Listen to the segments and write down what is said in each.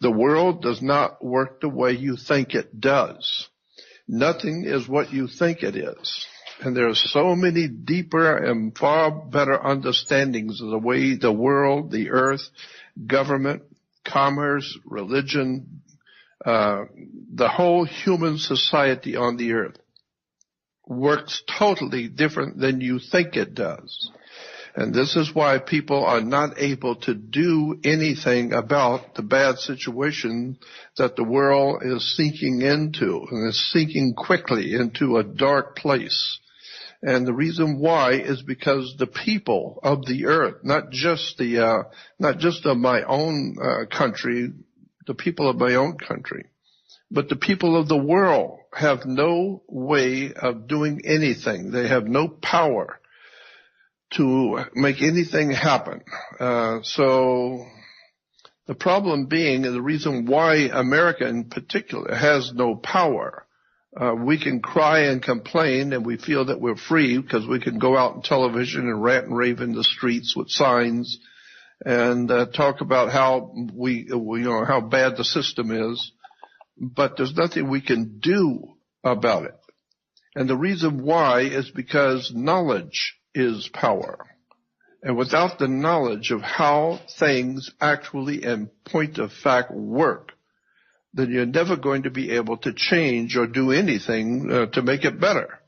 The world does not work the way you think it does. Nothing is what you think it is. And there are so many deeper and far better understandings of the way the world, the earth, government, commerce, religion, the whole human society on the earth works totally different than you think it does. And this is why people are not able to do anything about the bad situation that the world is sinking into, and is sinking quickly into a dark place. And the reason why is because the people of the earth, not just of my own country, the people of my own country, but the people of the world have no way of doing anything. They have no power to make anything happen. So the problem being, and the reason why America in particular has no power, we can cry and complain and we feel that we're free because we can go out on television and rant and rave in the streets with signs and talk about how how bad the system is, but there's nothing we can do about it. And the reason why is because knowledge is power. And without the knowledge of how things actually in point of fact work, then you're never going to be able to change or do anything to make it better.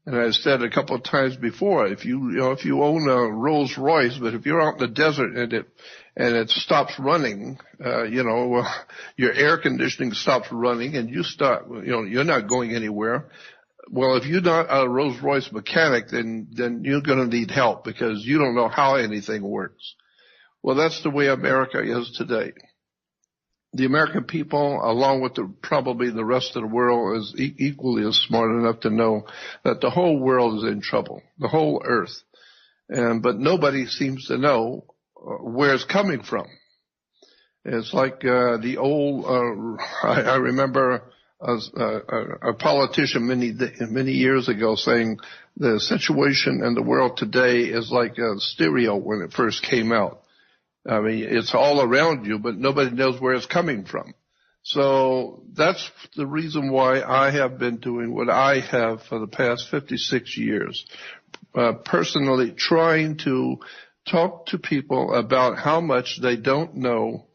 And I said a couple of times before, if you own a Rolls Royce, but if you're out in the desert and it stops running, your air conditioning stops running and you start, you're not going anywhere. Well, if you're not a Rolls Royce mechanic, then you're going to need help because you don't know how anything works. Well, that's the way America is today. The American people, along with probably the rest of the world, is equally as smart enough to know that the whole world is in trouble, the whole earth. But nobody seems to know where it's coming from. It's like the old, I remember a politician many years ago saying the situation in the world today is like a stereo when it first came out. I mean, it's all around you, but nobody knows where it's coming from. So that's the reason why I have been doing what I have for the past 56 years, personally trying to talk to people about how much they don't know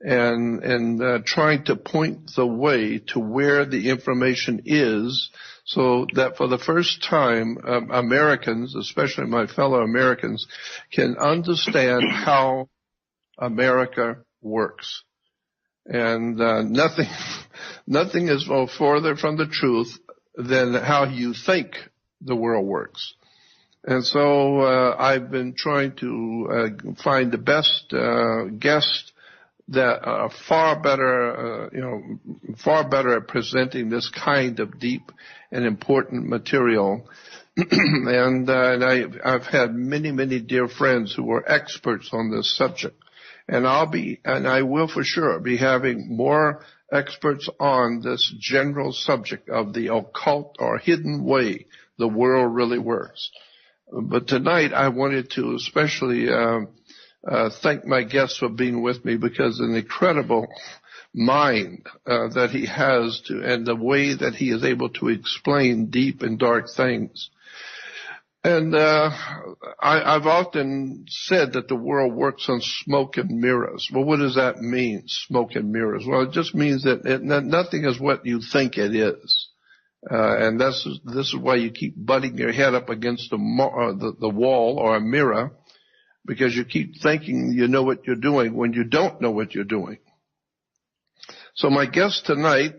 and trying to point the way to where the information is so that for the first time, Americans, especially my fellow Americans, can understand how America works. And nothing is further from the truth than how you think the world works. And so I've been trying to find the best guests that are far better at presenting this kind of deep and important material. And I've had many dear friends who are experts on this subject. And I will for sure be having more experts on this general subject of the occult or hidden way the world really works. But tonight I wanted to especially thank my guest for being with me because an incredible mind that he has and the way that he is able to explain deep and dark things. And I've often said that the world works on smoke and mirrors. Well, what does that mean, smoke and mirrors? Well, it just means that nothing is what you think it is. And this is why you keep butting your head up against the wall or a mirror, because you keep thinking you know what you're doing when you don't know what you're doing. So my guest tonight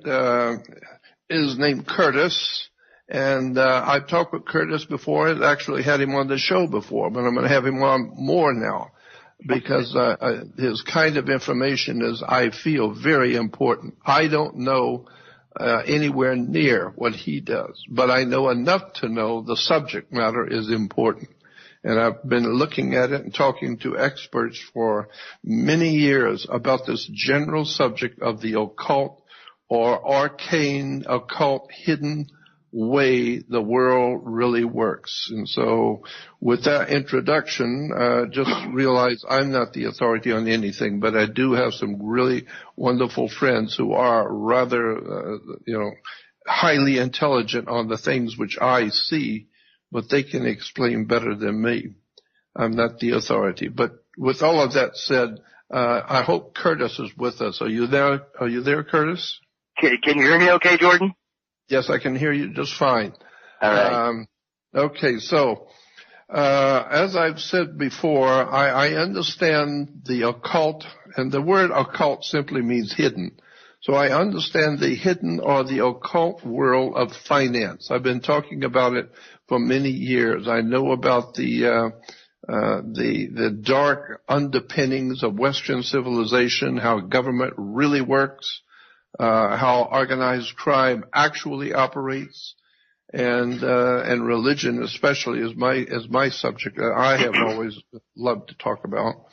is named Kurtis. And I've talked with Kurtis before. I actually had him on the show before, but I'm going to have him on more now because his kind of information is, I feel, very important. I don't know anywhere near what he does, but I know enough to know the subject matter is important. And I've been looking at it and talking to experts for many years about this general subject of the occult or arcane, occult, hidden way the world really works. And so with that introduction, just realize I'm not the authority on anything, but I do have some really wonderful friends who are rather, highly intelligent on the things which I see, but they can explain better than me. I'm not the authority. But with all of that said, I hope Kurtis is with us. Are you there? Are you there, Kurtis? Can you hear me okay, Jordan? Yes, I can hear you just fine. All right. Okay, so as I've said before, I understand the occult, and the word occult simply means hidden. So I understand the hidden or the occult world of finance. I've been talking about it for many years. I know about the dark underpinnings of Western civilization, how government really works, how organized crime actually operates, and religion especially is my subject that I have always loved to talk about.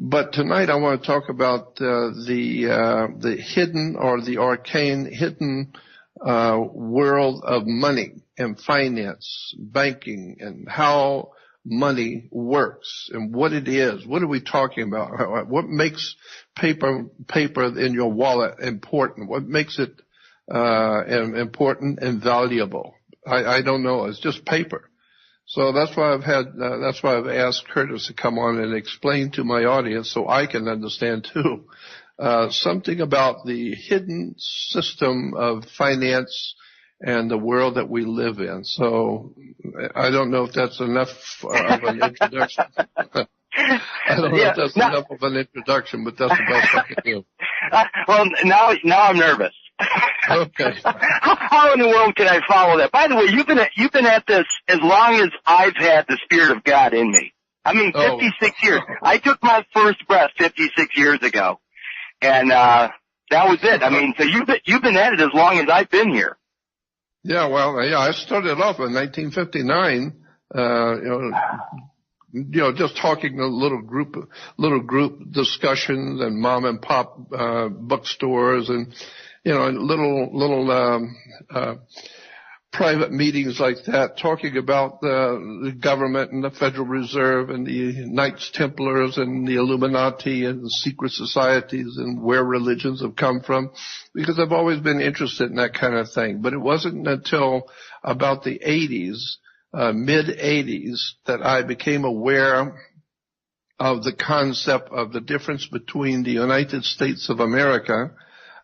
But tonight I want to talk about the hidden or the arcane hidden world of money and finance, banking, and how money works and what it is. What are we talking about? What makes paper in your wallet important? What makes it important and valuable? I don't know. It's just paper. So that's why I've asked Kurtis to come on and explain to my audience so I can understand too, something about the hidden system of finance and the world that we live in. So I don't know if that's enough of an introduction. I don't know if that's enough of an introduction, but that's the best I can do. Well, now I'm nervous. Okay. How in the world can I follow that? By the way, you've been at this as long as I've had the Spirit of God in me. I mean, 56 years. I took my first breath 56 years ago, and that was it. I mean, so you've been at it as long as I've been here. Yeah, well, I started off in 1959, just talking to little group discussions and mom and pop, bookstores and, little private meetings like that, talking about the government and the Federal Reserve and the Knights Templars and the Illuminati and the secret societies and where religions have come from, because I've always been interested in that kind of thing. But it wasn't until about the 80s, mid-80s, that I became aware of the concept of the difference between the United States of America,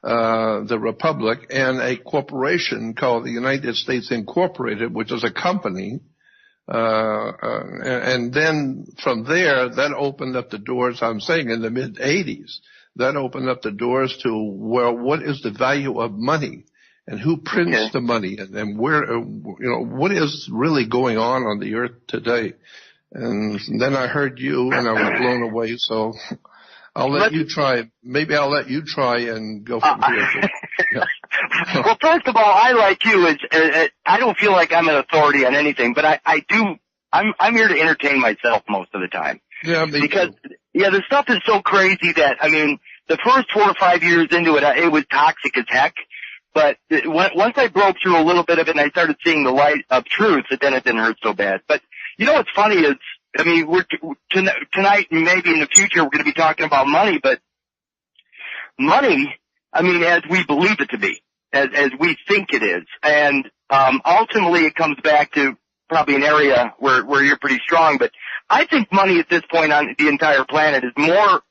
the Republic, and a corporation called the United States Incorporated, which is a company. And then from there, that opened up the doors, I'm saying in the mid-80s, that opened up the doors to, well, what is the value of money? And who prints the money? And where, what is really going on the earth today? And then I heard you and I was blown away, so I'll let you try. Maybe I'll let you try and go from here. Yeah. Well, first of all, I, like you, I don't feel like I'm an authority on anything, but I'm here to entertain myself most of the time. Yeah, because the stuff is so crazy that, I mean, the first 4 or 5 years into it, it was toxic as heck. But once I broke through a little bit of it and I started seeing the light of truth, then it didn't hurt so bad. But what's funny is, I mean, tonight and maybe in the future we're going to be talking about money, but money, I mean, as we believe it to be, as we think it is. And ultimately it comes back to probably an area where you're pretty strong. But I think money at this point on the entire planet is more,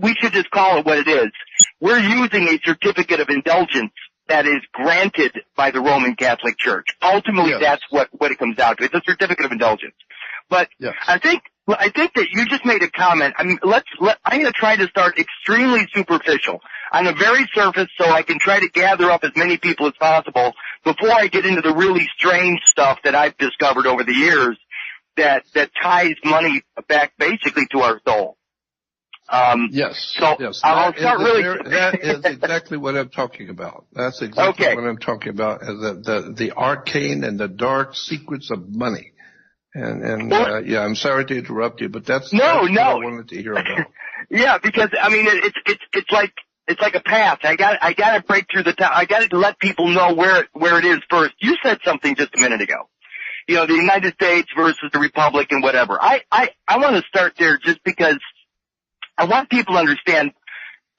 we should just call it what it is. We're using a certificate of indulgence that is granted by the Roman Catholic Church. Ultimately, that's what it comes down to. It's a certificate of indulgence. But I think that you just made a comment. I mean, I'm going to try to start extremely superficial on the very surface so I can try to gather up as many people as possible before I get into the really strange stuff that I've discovered over the years that ties money back basically to our soul. Yes. So yes. I'll start really. That is exactly what I'm talking about. That's exactly what I'm talking about. Is the arcane and the dark secrets of money. And I'm sorry to interrupt you, but that's what I wanted to hear about. Yeah, because I mean, it's like It's like a path. I gotta break through the top. I gotta let people know where it is first. You said something just a minute ago. You know, the United States versus the Republic and whatever. I want to start there just because I want people to understand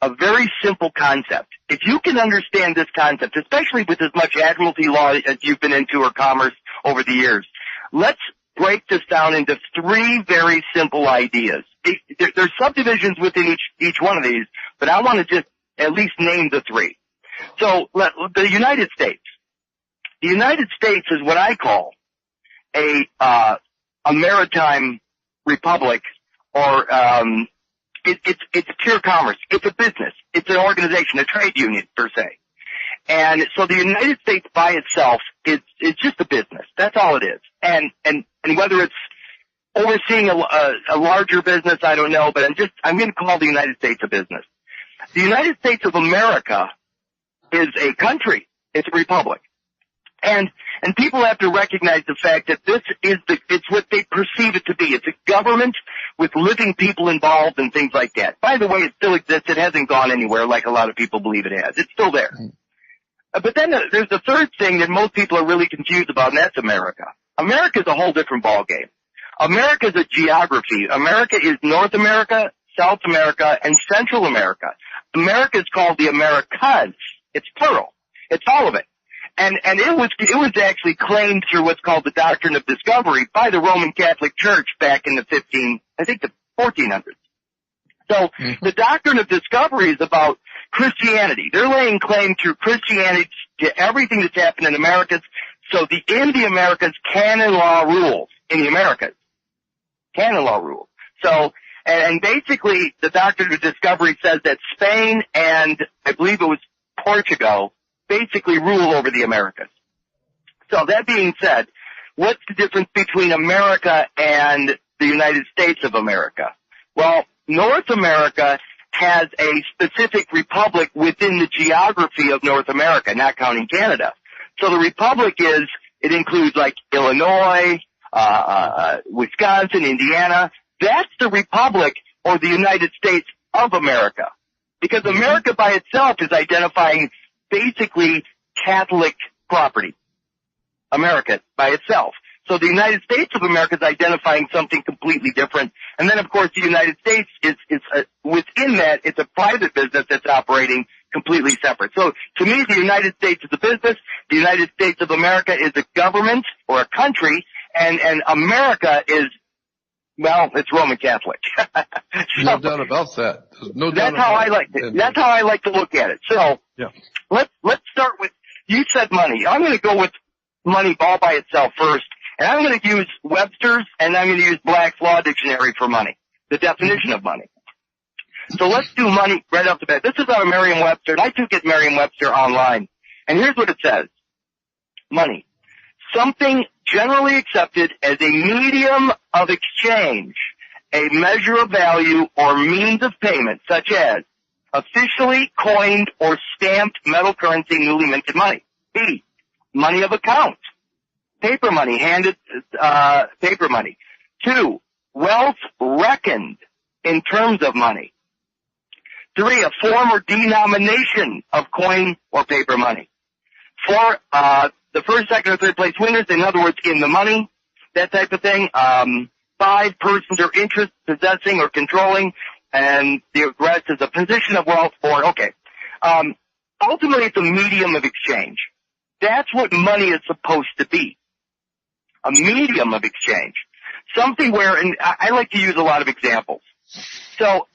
a very simple concept. If you can understand this concept, especially with as much admiralty law as you've been into or commerce over the years, let's break this down into three very simple ideas. There's subdivisions within each one of these, but I want to just at least name the three. So the United States. The United States is what I call a maritime republic, or it's pure commerce. It's a business. It's an organization, a trade union per se. And so the United States by itself is just a business. That's all it is. And whether it's overseeing a larger business, I don't know, but I'm going to call the United States a business. The United States of America is a country. It's a republic. And people have to recognize the fact that it's what they perceive it to be. It's a government with living people involved and things like that. By the way, it still exists. It hasn't gone anywhere like a lot of people believe it has. It's still there. But then there's the third thing that most people are really confused about, and that's America. America is a whole different ballgame. America is a geography. America is North America, South America, and Central America. America is called the Americas. It's plural. It's all of it. And it was actually claimed through what's called the doctrine of discovery by the Roman Catholic Church back in the 1400s. So the doctrine of discovery is about Christianity. They're laying claim through Christianity to everything that's happened in Americas. So in the Americas, canon law rules in the Americas. Canon law rules. So, and basically the doctrine of discovery says that Spain and I believe it was Portugal basically rule over the Americas. So that being said, what's the difference between America and the United States of America? Well, North America has a specific republic within the geography of North America, not counting Canada. So the republic it includes like Illinois, Wisconsin, Indiana. That's the republic or the United States of America. Because America by itself is identifying basically Catholic property. America by itself. So the United States of America is identifying something completely different. And then, of course, the United States is within that, it's a private business that's operating completely separate. So to me, the United States is a business. The United States of America is a government or a country. And America is, well, it's Roman Catholic. No doubt about that. No doubt that's how I like it. That's how I like to look at it. So yeah. Let's start with, you said money. I'm going to go with money all by itself first. And I'm going to use Webster's and I'm going to use Black's Law Dictionary for money, the definition of money. So let's do money right off the bat. This is out of Merriam-Webster, and I took it Merriam-Webster online. And here's what it says. Money. Something generally accepted as a medium of exchange, a measure of value or means of payment, such as officially coined or stamped metal currency, newly minted money. B, money of account. Paper money, handed paper money. 2, wealth reckoned in terms of money. 3, a form or denomination of coin or paper money. 4, the first, second, or third place winners, in other words, in the money, that type of thing. 5, persons or interests possessing or controlling, and the rest is a position of wealth or, okay. Ultimately, it's a medium of exchange. That's what money is supposed to be. A medium of exchange. Something where, and I like to use a lot of examples. So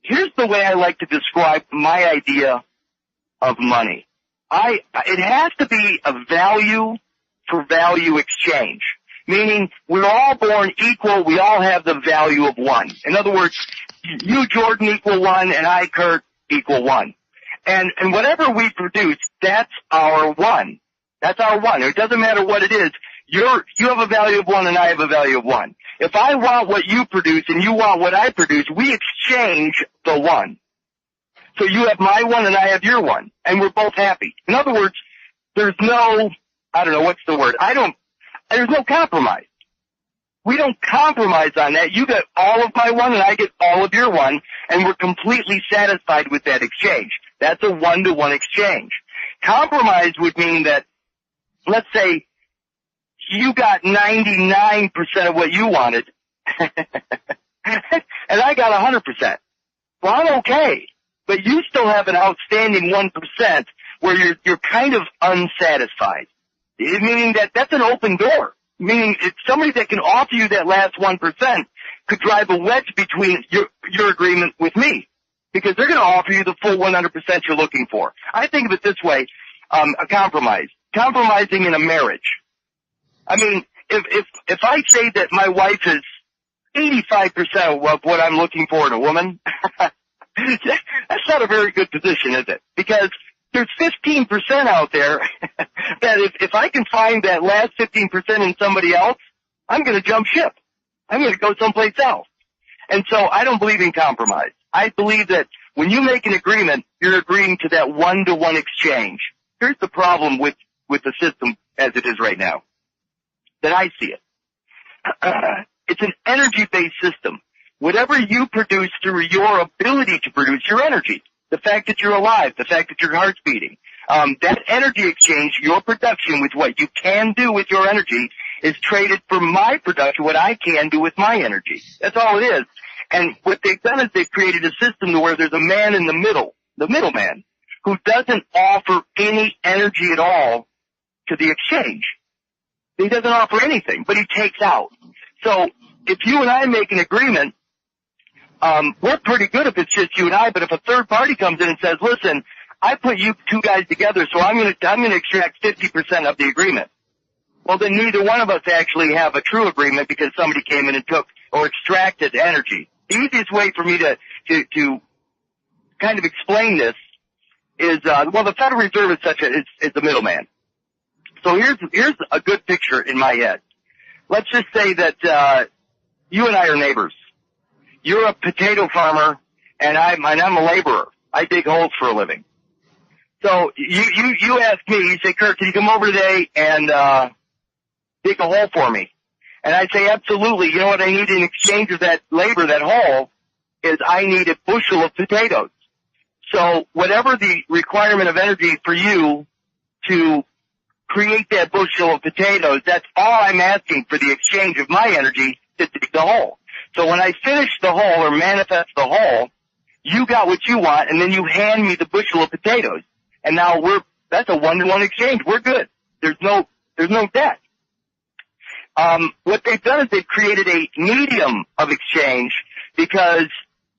here's the way I like to describe my idea of money. It has to be a value for value exchange. Meaning, we're all born equal, we all have the value of 1. In other words, you, Jordan, equal 1, and I, Kurt, equal 1. And whatever we produce, that's our 1. That's our 1. It doesn't matter what it is. You have a value of 1 and I have a value of 1. If I want what you produce and you want what I produce, we exchange the 1. So you have my 1 and I have your 1. And we're both happy. In other words, there's no, I don't know, what's the word? There's no compromise. We don't compromise on that. You get all of my one and I get all of your one, and we're completely satisfied with that exchange. That's a one-to-one exchange. Compromise would mean that, let's say, you got 99% of what you wanted, and I got 100%. Well, I'm okay, but you still have an outstanding 1% where you're kind of unsatisfied. Meaning that that's an open door. Meaning it's somebody that can offer you that last 1% could drive a wedge between your agreement with me, because they're going to offer you the full 100% you're looking for. I think of it this way, a compromise. Compromising in a marriage. I mean, if I say that my wife is 85% of what I'm looking for in a woman, that's not a very good position, is it? Because there's 15% out there that if I can find that last 15% in somebody else, I'm going to jump ship. I'm going to go someplace else. And so I don't believe in compromise. I believe that when you make an agreement, you're agreeing to that one-to-one exchange. Here's the problem with the system as it is right now, that I see it. It's an energy-based system. Whatever you produce through your ability to produce your energy, the fact that you're alive, the fact that your heart's beating, that energy exchange, your production with what you can do with your energy is traded for my production, what I can do with my energy. That's all it is. And what they've done is they've created a system to where there's a man in the middle, the middleman, who doesn't offer any energy at all to the exchange. He doesn't offer anything, but he takes out. So if you and I make an agreement, we're pretty good if it's just you and I, but if a third party comes in and says, listen, I put you two guys together, so I'm gonna extract 50% of the agreement. Well, then neither one of us actually have a true agreement because somebody came in and took or extracted energy. The easiest way for me to kind of explain this is, the Federal Reserve is the middleman. So here's a good picture in my head. Let's just say that, you and I are neighbors. You're a potato farmer and I'm a laborer. I dig holes for a living. So you ask me, you say, Kurt, can you come over today and, dig a hole for me? And I say, absolutely. You know what I need in exchange of that labor, that hole, is I need a bushel of potatoes. So whatever the requirement of energy for you to create that bushel of potatoes, that's all I'm asking for the exchange of my energy to dig the hole. So when I finish the hole or manifest the hole, you got what you want, and then you hand me the bushel of potatoes. And now that's a one-to-one exchange. We're good. There's no debt. What they've done is they've created a medium of exchange because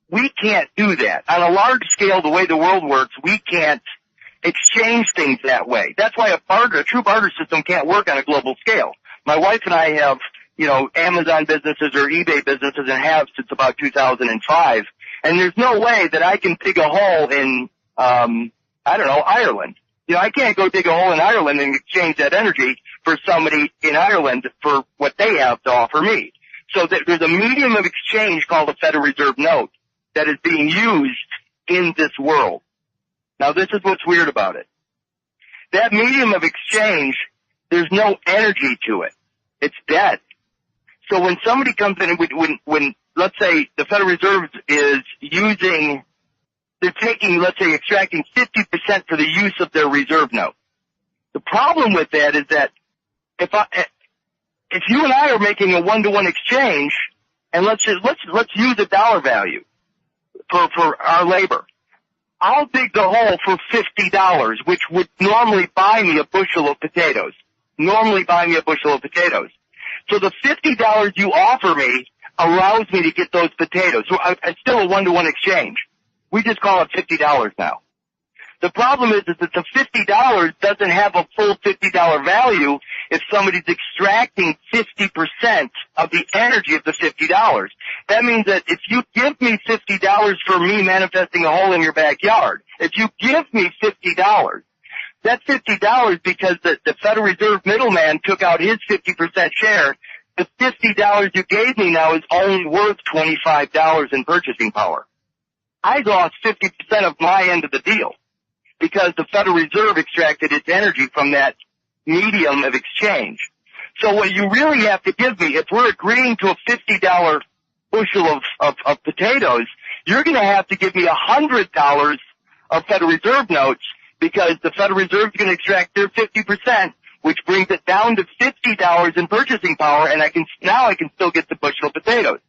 we can't do that. On a large scale, the way the world works, we can't exchange things that way. That's why a true barter system can't work on a global scale. My wife and I have, Amazon businesses or eBay businesses and have since about 2005. And there's no way that I can dig a hole in, Ireland. I can't go dig a hole in Ireland and exchange that energy for somebody in Ireland for what they have to offer me. So there's a medium of exchange called a Federal Reserve note that is being used in this world. Now, this is what's weird about it. That medium of exchange, there's no energy to it. It's dead. So when somebody comes in, when let's say the Federal Reserve is they're taking, let's say, extracting 50% for the use of their reserve note. The problem with that is that if you and I are making a one-to-one exchange, and let's use a dollar value for our labor. I'll dig the hole for $50, which would normally buy me a bushel of potatoes. So the $50 you offer me allows me to get those potatoes. So it's still a one-to-one exchange. We just call it $50 now. The problem is that the $50 doesn't have a full $50 value if somebody's extracting 50% of the energy of the $50. That means that if you give me $50 for me manifesting a hole in your backyard, if you give me $50, that $50 because the Federal Reserve middleman took out his 50% share, the $50 you gave me now is only worth $25 in purchasing power. I lost 50% of my end of the deal because the Federal Reserve extracted its energy from that medium of exchange. So what you really have to give me, if we're agreeing to a $50 bushel of potatoes, you're going to have to give me $100 of Federal Reserve notes, because the Federal Reserve is going to extract their 50%, which brings it down to $50 in purchasing power, and I can still get the bushel of potatoes.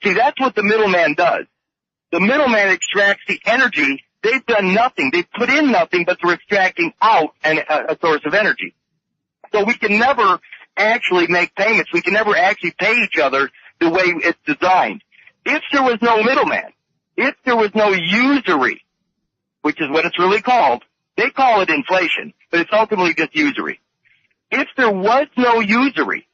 See, that's what the middleman does. The middleman extracts the energy. They've done nothing. They've put in nothing, but they're extracting out a source of energy. So we can never actually make payments. We can never actually pay each other the way it's designed. If there was no middleman, if there was no usury, which is what it's really called, they call it inflation, but it's ultimately just usury. If there was no usury,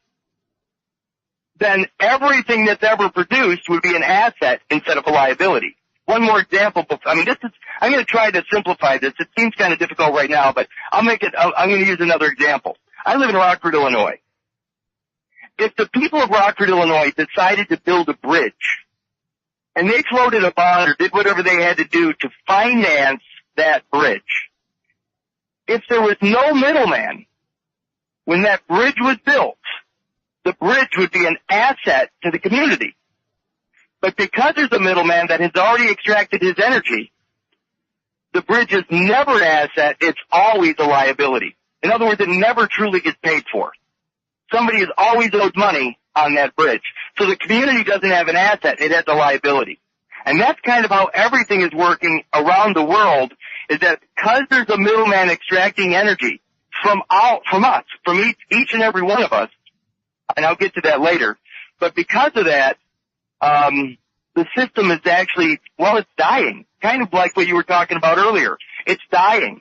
then everything that's ever produced would be an asset instead of a liability. One more example. I'm going to try to simplify this. It seems kind of difficult right now, but I'm going to use another example. I live in Rockford, Illinois. If the people of Rockford, Illinois decided to build a bridge, and they floated a bond or did whatever they had to do to finance that bridge, if there was no middleman, when that bridge was built, the bridge would be an asset to the community. But because there's a middleman that has already extracted his energy, the bridge is never an asset, it's always a liability. In other words, it never truly gets paid for. Somebody has always owed money on that bridge. So the community doesn't have an asset, it has a liability. And that's kind of how everything is working around the world, is that because there's a middleman extracting energy from us, from each and every one of us, and I'll get to that later, but because of that, the system is actually, it's dying. Kind of like what you were talking about earlier. It's dying.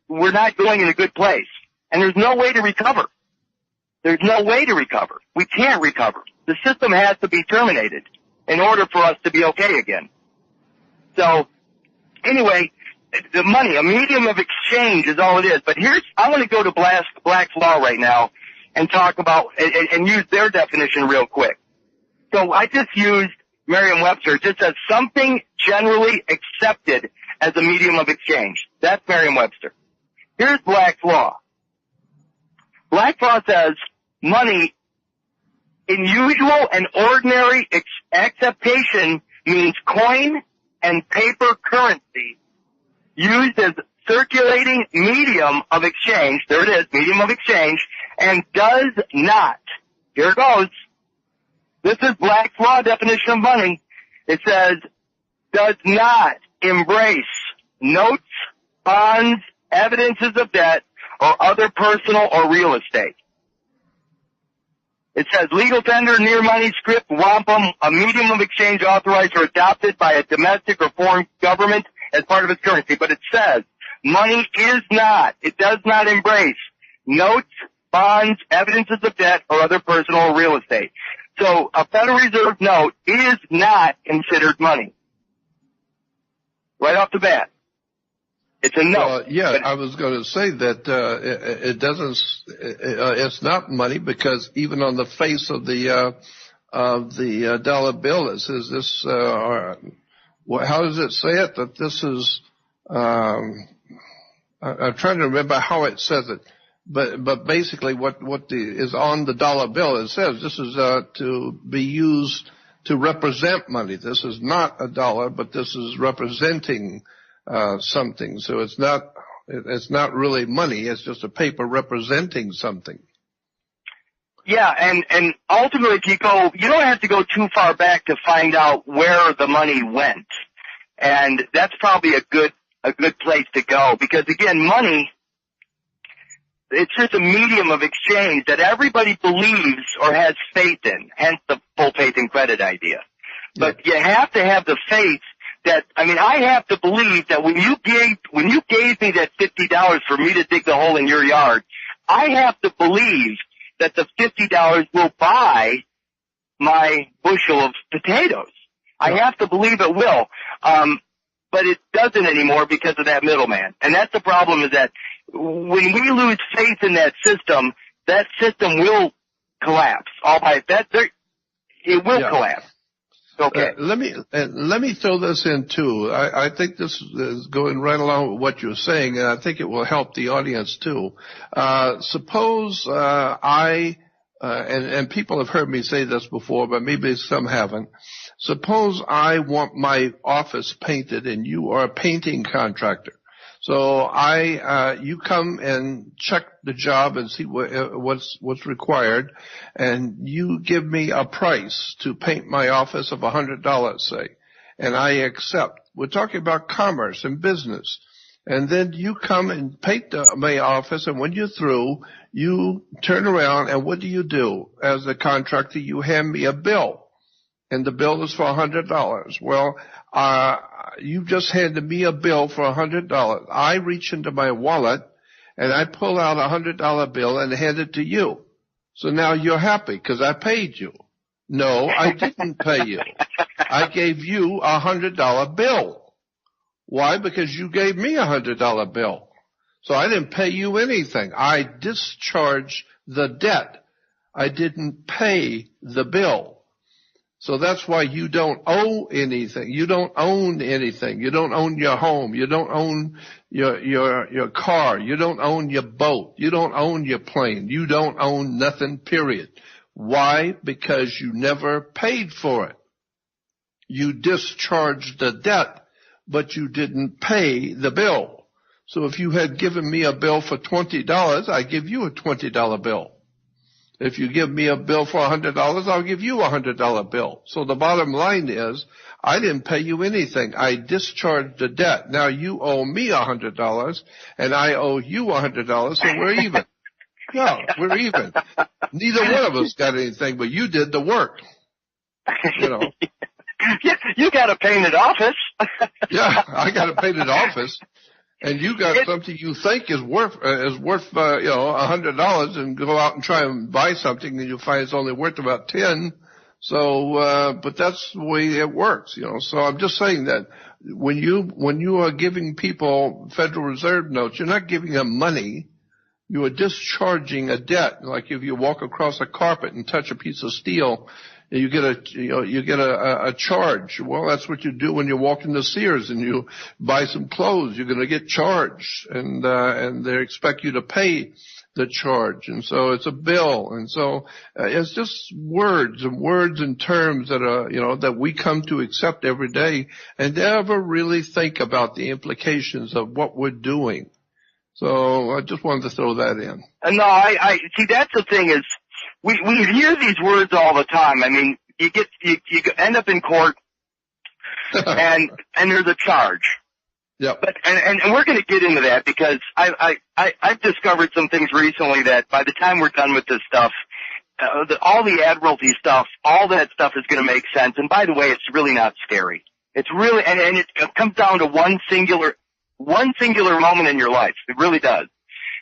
We're not going in a good place. And there's no way to recover. There's no way to recover. We can't recover. The system has to be terminated in order for us to be okay again. So, anyway, the money, a medium of exchange is all it is. But I want to go to Black's Law right now and talk about, and use their definition real quick. So I just used Merriam-Webster. It just says something generally accepted as a medium of exchange. That's Merriam-Webster. Here's Black's Law. Black's Law says money in usual and ordinary acceptation means coin and paper currency used as circulating medium of exchange. There it is, medium of exchange, and does not, here it goes, this is Black's Law definition of money. It says, does not embrace notes, bonds, evidences of debt, or other personal or real estate. It says legal tender, near money, script, wampum, a medium of exchange authorized or adopted by a domestic or foreign government as part of its currency. But it says money it does not embrace notes, bonds, evidences of debt, or other personal or real estate. So a Federal Reserve note is not considered money. Right off the bat. It's a note. I was going to say that it's not money, because even on the face of the dollar bill, it says this. How does it say it? That this is. I'm trying to remember how it says it, but basically what is on the dollar bill, it says this is to be used to represent money. This is not a dollar, but this is representing something. So it's not really money. It's just a paper representing something. Yeah, and ultimately, if you don't have to go too far back to find out where the money went, and that's probably a good place to go, because again, money, it's just a medium of exchange that everybody believes or has faith in. Hence the full faith and credit idea. But you have to have the faith. I have to believe that when you gave me that $50 for me to dig the hole in your yard, I have to believe that the $50 will buy my bushel of potatoes. I have to believe it will. But it doesn't anymore because of that middleman. And that's the problem, is that when we lose faith in that system will collapse. All by that, it will collapse. Okay. Let me throw this in too. I think this is going right along with what you're saying, and I think it will help the audience too. Suppose and people have heard me say this before, but maybe some haven't. Suppose I want my office painted, and you are a painting contractor. So you come and check the job and see what's required, and you give me a price to paint my office of $100, say, and I accept. We're talking about commerce and business. And then you come and paint my office, and when you're through, you turn around, and what do? As a contractor, you hand me a bill, and the bill is for $100. Well, you just handed me a bill for $100. I reach into my wallet, and I pull out a $100 bill and hand it to you. So now you're happy because I paid you. No, I didn't pay you. I gave you a $100 bill. Why? Because you gave me a $100 bill. So I didn't pay you anything. I discharged the debt. I didn't pay the bill. So that's why you don't owe anything. You don't own anything. You don't own your home. You don't own your car. You don't own your boat. You don't own your plane. You don't own nothing, period. Why? Because you never paid for it. You discharged the debt, but you didn't pay the bill. So if you had given me a bill for $20, I give you a $20 bill. If you give me a bill for $100, I'll give you a $100 bill. So the bottom line is, I didn't pay you anything. I discharged the debt. Now you owe me $100, and I owe you $100, so we're even. No, we're even. Neither one of us got anything, but you did the work. You know. You got a painted office. Yeah, I got a painted office. And you got something you think is worth $100, and go out and try and buy something, and you find it's only worth about 10. So, but that's the way it works, So I'm just saying that when you are giving people Federal Reserve notes, you're not giving them money. You are discharging a debt. Like if you walk across a carpet and touch a piece of steel, you get a charge. Well, that's what you do when you walk into Sears and you buy some clothes. You're going to get charged, and they expect you to pay the charge. And so it's a bill. And so it's just words and terms that are, that we come to accept every day and never really think about the implications of what we're doing. So I just wanted to throw that in. No, I see. That's the thing is, we hear these words all the time. I mean, you end up in court, and there's a charge. Yep. But and we're going to get into that because I've discovered some things recently that by the time we're done with this stuff, all the admiralty stuff, all that stuff is going to make sense. And by the way, it's really not scary. It's really and it comes down to one singular moment in your life. It really does.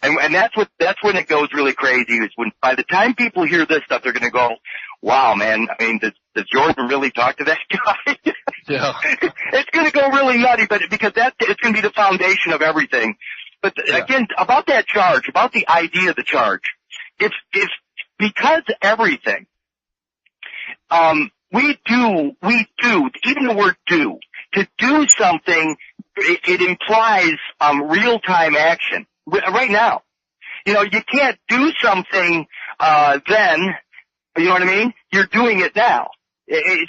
And that's when it goes really crazy, is when by the time people hear this stuff, they're going to go, wow, man, I mean, does Jordan really talk to that guy? Yeah. It's going to go really nutty, but because it's going to be the foundation of everything. But again, about that charge, about the idea of the charge, it's because everything, we do, even the word do, to do something, it implies, real-time action. Right now. You can't do something, then, you know what I mean? You're doing it now.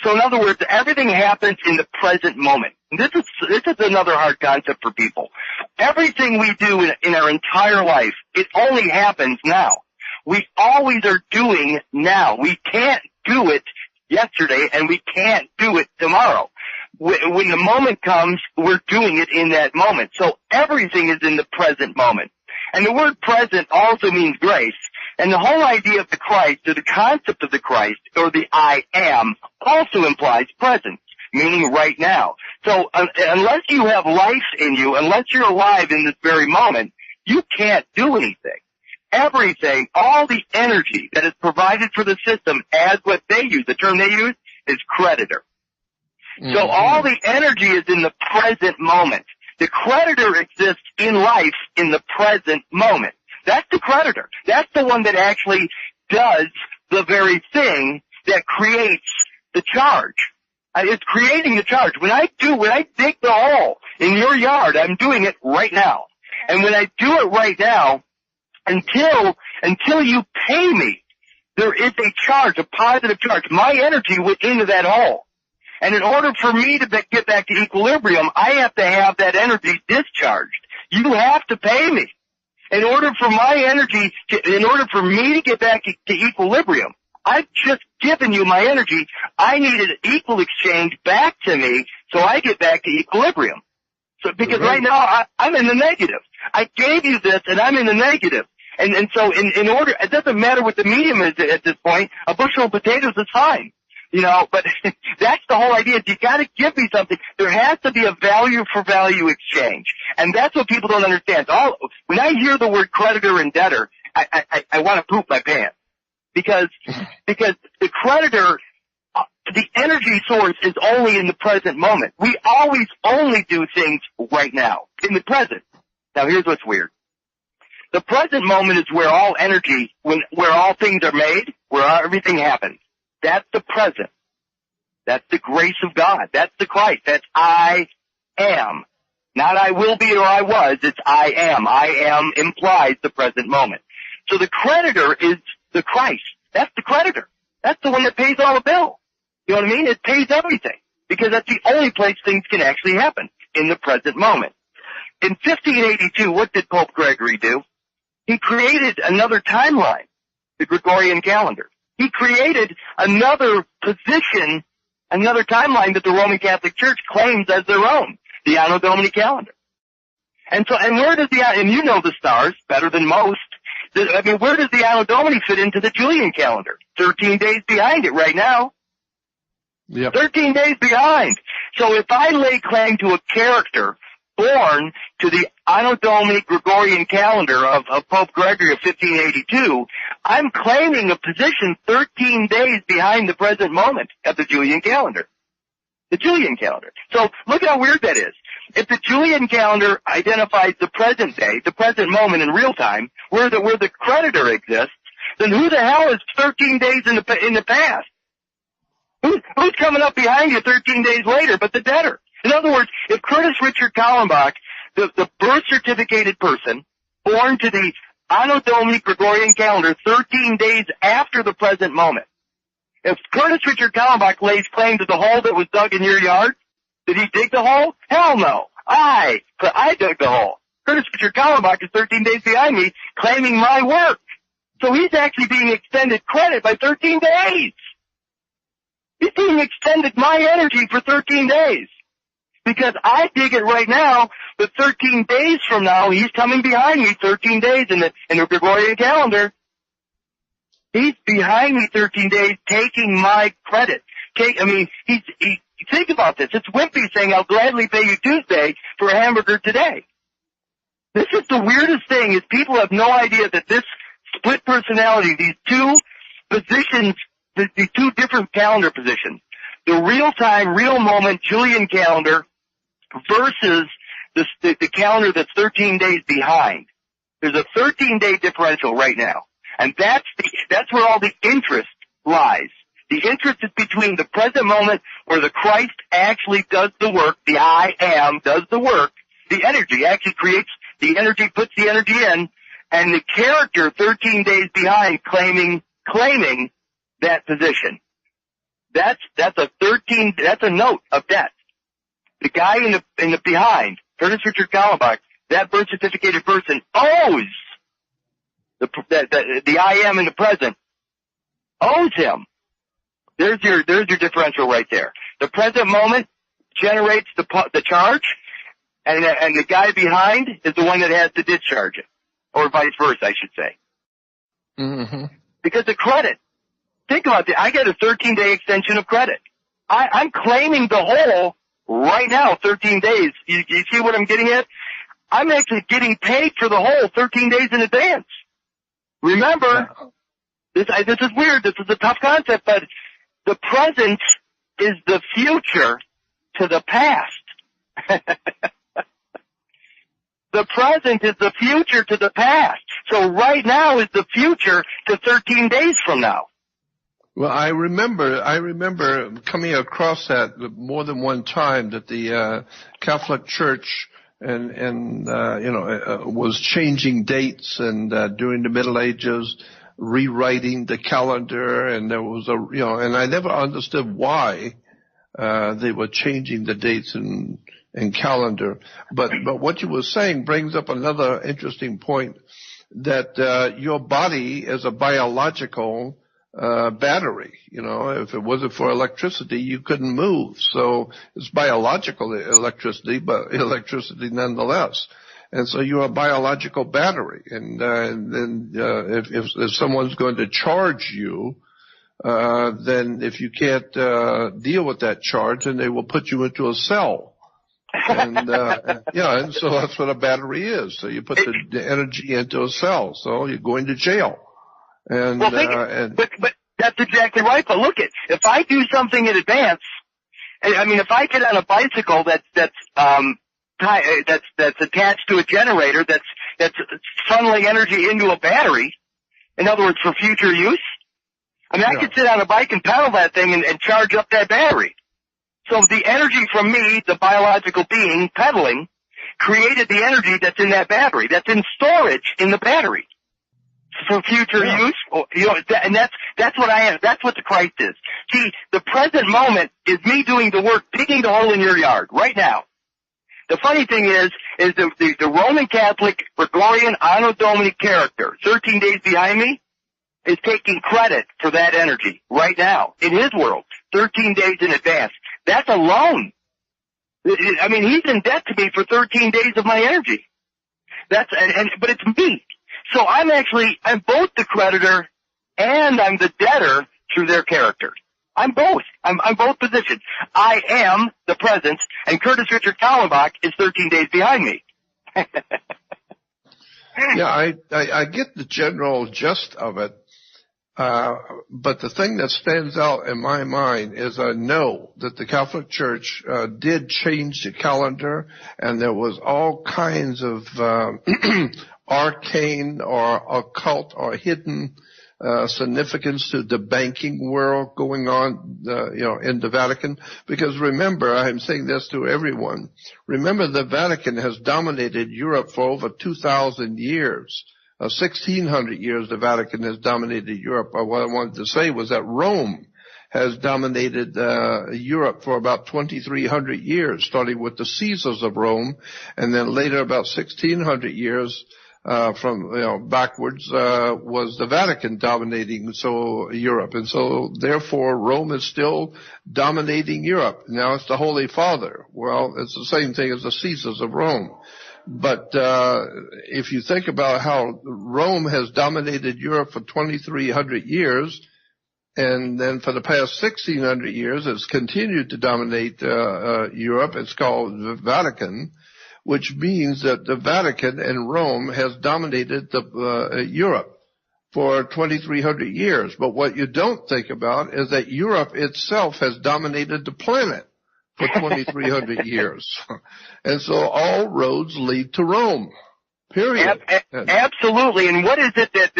So in other words, everything happens in the present moment. And this is another hard concept for people. Everything we do in our entire life, it only happens now. We always are doing now. We can't do it yesterday, and we can't do it tomorrow. When the moment comes, we're doing it in that moment. So everything is in the present moment. And the word present also means grace. And the whole idea of the Christ, or the concept of the Christ, or the I am, also implies presence, meaning right now. So unless you have life in you, unless you're alive in this very moment, you can't do anything. Everything, all the energy that is provided for the system, as what they use, the term they use, is creditor. Mm-hmm. So all the energy is in the present moment. The creditor exists in life in the present moment. That's the creditor. That's the one that actually does the very thing that creates the charge. It's creating the charge. When I dig the hole in your yard, I'm doing it right now. And when I do it right now, until you pay me, there is a charge, a positive charge. My energy went into that hole. And in order for me to get back to equilibrium, I have to have that energy discharged. You have to pay me. In order for me to get back to equilibrium, I've just given you my energy. I need an equal exchange back to me so I get back to equilibrium. So, because right now I'm in the negative. I gave you this and I'm in the negative. And so in order, it doesn't matter what the medium is at this point. A bushel of potatoes is fine. You know, but that's the whole idea. You gotta give me something. There has to be a value for value exchange. And that's what people don't understand. When I hear the word creditor and debtor, I want to poop my pants. Because the creditor, the energy source is only in the present moment. We always only do things right now, in the present. Now here's what's weird. The present moment is where all energy, where all things are made, where everything happens. That's the present. That's the grace of God. That's the Christ. That's I am. Not I will be or I was. It's I am. I am implies the present moment. So the creditor is the Christ. That's the creditor. That's the one that pays all the bill. You know what I mean? It pays everything. Because that's the only place things can actually happen, in the present moment. In 1582, what did Pope Gregory do? He created another timeline, the Gregorian calendar. He created another position, another timeline that the Roman Catholic Church claims as their own, the Anno Domini calendar. And where does and you know the stars better than most. Where does the Anno Domini fit into the Julian calendar? 13 days behind it right now. Yep. 13 days behind. So if I lay claim to a character born to the Anno Domini Gregorian calendar of Pope Gregory of 1582, I'm claiming a position 13 days behind the present moment of the Julian calendar. The Julian calendar. So look how weird that is. If the Julian calendar identifies the present day, the present moment in real time, where the creditor exists, then who the hell is 13 days in the past? Who's coming up behind you 13 days later but the debtor? In other words, if Curtis Richard Kallenbach, the birth certificated person, born to the Anno Domini Gregorian calendar 13 days after the present moment, if Curtis Richard Kallenbach lays claim to the hole that was dug in your yard, did he dig the hole? Hell no. I dug the hole. Curtis Richard Kallenbach is 13 days behind me claiming my work. So he's actually being extended credit by 13 days. He's being extended my energy for 13 days. Because I dig it right now, but 13 days from now, he's coming behind me 13 days in the Gregorian calendar. He's behind me 13 days taking my credit. Think about this. It's Wimpy saying, I'll gladly pay you Tuesday for a hamburger today. This is the weirdest thing, is people have no idea that this split personality, these two positions, these two different calendar positions, the real-time, real-moment Julian calendar versus the calendar that's 13 days behind. There's a 13-day differential right now. And that's where all the interest lies. The interest is between the present moment where the Christ actually does the work, the I am does the work, the energy actually creates the energy, puts the energy in, and the character 13 days behind claiming that position. That's a note of debt. The guy in the behind, Curtis Richard Kallenbach, that birth certificated person owes the I am in the present, owes him. There's your differential right there. The present moment generates the charge, and the guy behind is the one that has to discharge it, or vice versa, I should say. Mm-hmm. Because the credit, think about it. I get a 13-day extension of credit. I'm claiming the whole right now, 13 days. You see what I'm getting at? I'm actually getting paid for the whole 13 days in advance. Remember, this is weird. This is a tough concept, but the present is the future to the past. The present is the future to the past. So right now is the future to 13 days from now. Well, I remember coming across that more than one time, that the Catholic Church was changing dates, and during the Middle Ages, rewriting the calendar, and there was and I never understood why they were changing the dates and calendar. But what you were saying brings up another interesting point, that your body is a biological battery. If it wasn't for electricity, you couldn't move. So it's biological electricity, but electricity nonetheless. And so you're a biological battery. And then if someone's going to charge you, then if you can't deal with that charge, then they will put you into a cell. And and so that's what a battery is. So you put the energy into a cell, so you're going to jail. And but that's exactly right. But look, if I do something in advance, if I get on a bicycle that's attached to a generator that's funneling energy into a battery, in other words, for future use, I could sit on a bike and pedal that thing and charge up that battery. So the energy from me, the biological being pedaling, created the energy that's in that battery, that's in storage in the battery for future use. And that's what I am. That's what the Christ is. See, the present moment is me doing the work, digging the hole in your yard right now. The funny thing is the Roman Catholic Gregorian Anno Domini character, 13 days behind me, is taking credit for that energy right now in his world, 13 days in advance. That's a loan. He's in debt to me for 13 days of my energy. But it's me. So I'm both the creditor and I'm the debtor through their character. I'm both. I'm both positions. I am the present, and Curtis Richard Kallenbach is 13 days behind me. Yeah, I get the general gist of it. But the thing that stands out in my mind is I know that the Catholic Church did change the calendar, and there was all kinds of arcane or occult or hidden significance to the banking world going on, in the Vatican. Because remember, I'm saying this to everyone, remember the Vatican has dominated Europe for over 2,000 years. 1,600 years the Vatican has dominated Europe. What I wanted to say was that Rome has dominated Europe for about 2,300 years, starting with the Caesars of Rome, and then later about 1,600 years from backwards was the Vatican dominating Europe, and so therefore Rome is still dominating Europe. Now it's the Holy Father. Well, it's the same thing as the Caesars of Rome. But if you think about how Rome has dominated Europe for 2,300 years, and then for the past 1,600 years it's continued to dominate Europe, it's called the Vatican, which means that the Vatican and Rome has dominated Europe for 2,300 years. But what you don't think about is that Europe itself has dominated the planet for 2,300 years. And so all roads lead to Rome, period. Absolutely. And what is it that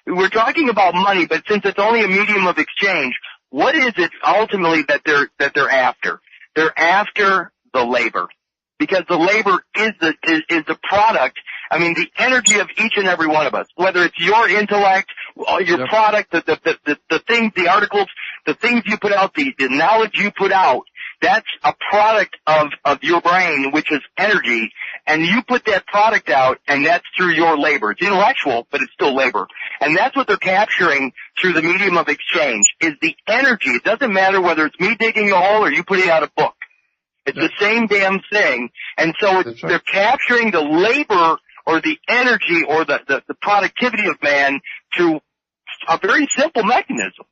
we're talking about money, but since it's only a medium of exchange, what is it ultimately that they're after? They're after the labor. Because the labor is the product, the energy of each and every one of us. Whether it's your intellect, your product, the things, the articles, the things you put out, the knowledge you put out, that's a product of your brain, which is energy, and you put that product out, and that's through your labor. It's intellectual, but it's still labor. And that's what they're capturing through the medium of exchange, is the energy. It doesn't matter whether it's me digging a hole or you putting out a book. It's the same damn thing. And so they're capturing the labor or the energy or the productivity of man through a very simple mechanism.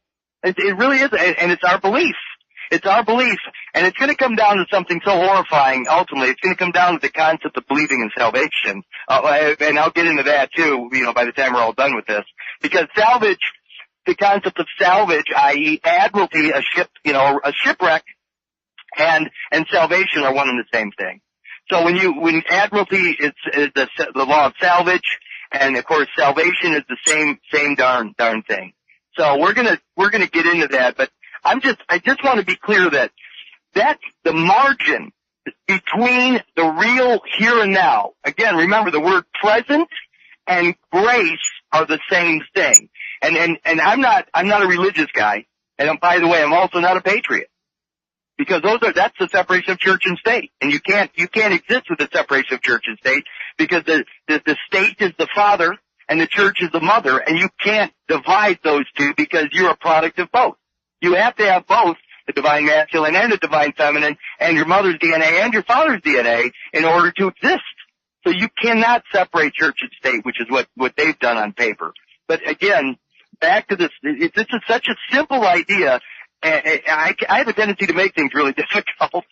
It really is, and it's our belief. It's our belief. And it's going to come down to something so horrifying, ultimately. It's going to come down to the concept of believing in salvation. And I'll get into that, too, by the time we're all done with this. Because salvage, the concept of salvage, i.e. admiralty, a shipwreck, and salvation are one and the same thing. So when admiralty is the law of salvage, and of course salvation is the same darn thing. So we're gonna get into that, but I just want to be clear that the margin between the real here and now. Again, remember the word present and grace are the same thing. And I'm not a religious guy. And by the way, I'm also not a patriot. Because that's the separation of church and state. And you can't exist with the separation of church and state because the state is the father and the church is the mother, and you can't divide those two because you're a product of both. You have to have both, the divine masculine and the divine feminine, and your mother's DNA and your father's DNA in order to exist. So you cannot separate church and state, which is what they've done on paper. But again, back to this, this is such a simple idea. I have a tendency to make things really difficult.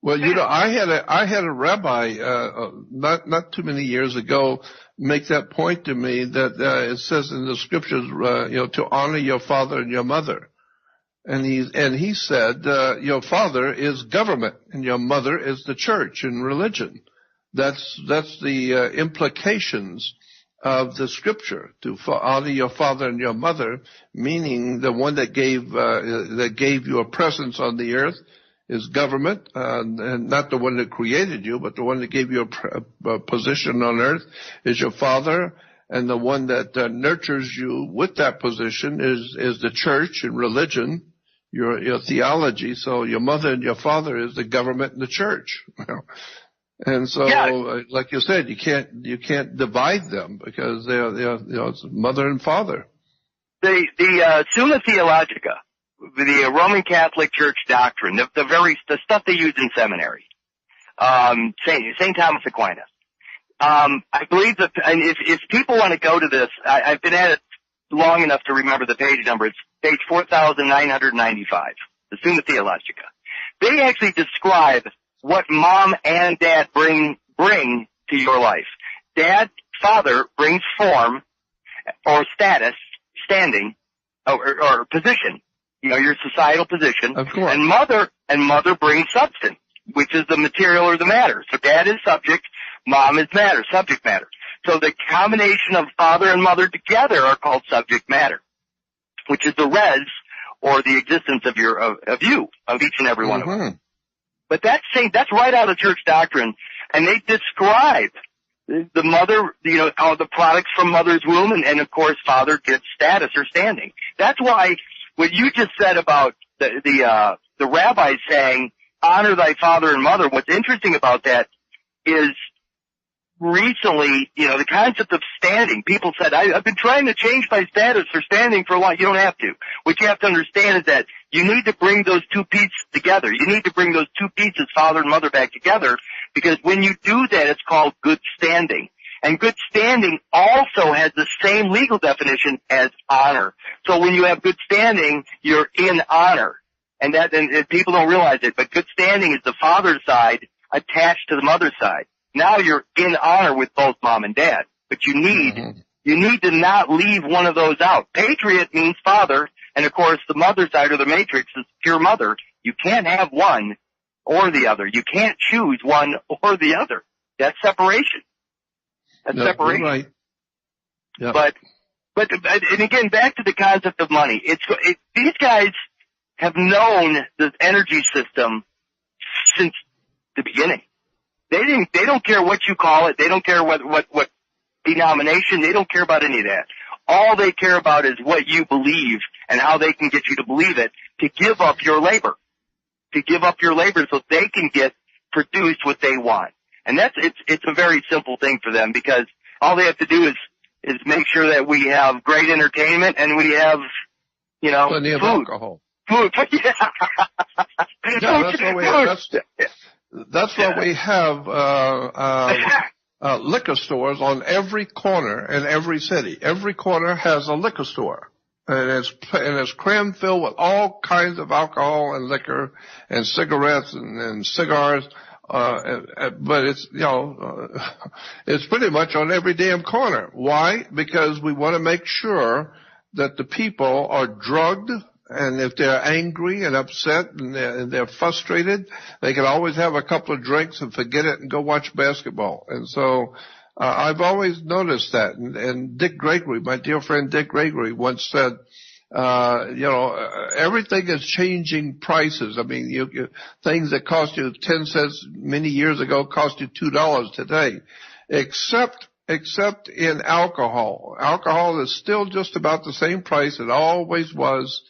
Well, I had a rabbi, not too many years ago make that point to me that, it says in the scriptures, to honor your father and your mother. And he said, your father is government and your mother is the church and religion. That's the implications of the scripture, to honor your father and your mother, meaning the one that gave you a presence on the earth is government, and not the one that created you, but the one that gave you a position on earth is your father, and the one that nurtures you with that position is the church and religion, your theology. So your mother and your father is the government and the church. And so, like you said, you can't divide them because they're it's mother and father. The Summa Theologica, the Roman Catholic Church doctrine, the stuff they use in seminary, St. Thomas Aquinas. I believe that, and if people want to go to this, I've been at it long enough to remember the page number. It's page 4,995, the Summa Theologica. They actually describe what mom and dad bring to your life. Father brings form or status, standing, or position, your societal position. Of course. And mother brings substance, which is the material or the matter. So dad is subject, mom is matter, subject matter. So the combination of father and mother together are called subject matter, which is the res, or the existence of each and every one of us. But that's right out of church doctrine, and they describe the mother, all the products from mother's womb, and of course father gets status or standing. That's why what you just said about the rabbi saying, honor thy father and mother, what's interesting about that is recently, the concept of standing. People said, I've been trying to change my status for standing for a while. You don't have to. What you have to understand is that you need to bring those two pieces together. You need to bring those two pieces, father and mother, back together, because when you do that, it's called good standing. And good standing also has the same legal definition as honor. So when you have good standing, you're in honor. And people don't realize it, but good standing is the father's side attached to the mother's side. Now you're in honor with both mom and dad, but you need to not leave one of those out. Patriot means father, and of course the mother side or the matrix is pure mother. You can't have one or the other. You can't choose one or the other. That's separation. That's separation. You're right. Yep. But and again, back to the concept of money. These guys have known the energy system since the beginning. They don't care what you call it. They don't care what denomination. They don't care about any of that. All they care about is what you believe and how they can get you to believe it, to give up your labor. To give up your labor so they can get produced what they want. And it's a very simple thing for them, because all they have to do is make sure that we have great entertainment and we have, plenty of food. Alcohol. Food. That's why we have liquor stores on every corner in every city. Every corner has a liquor store, and it's cram filled with all kinds of alcohol and liquor and cigarettes and cigars. But it's it's pretty much on every damn corner. Why? Because we want to make sure that the people are drugged. And if they're angry and upset and they're frustrated, they can always have a couple of drinks and forget it and go watch basketball. And so I've always noticed that. And Dick Gregory, my dear friend Dick Gregory, once said, everything is changing prices. I mean, things that cost you 10 cents many years ago cost you $2 today, except in alcohol. Alcohol is still just about the same price it always was.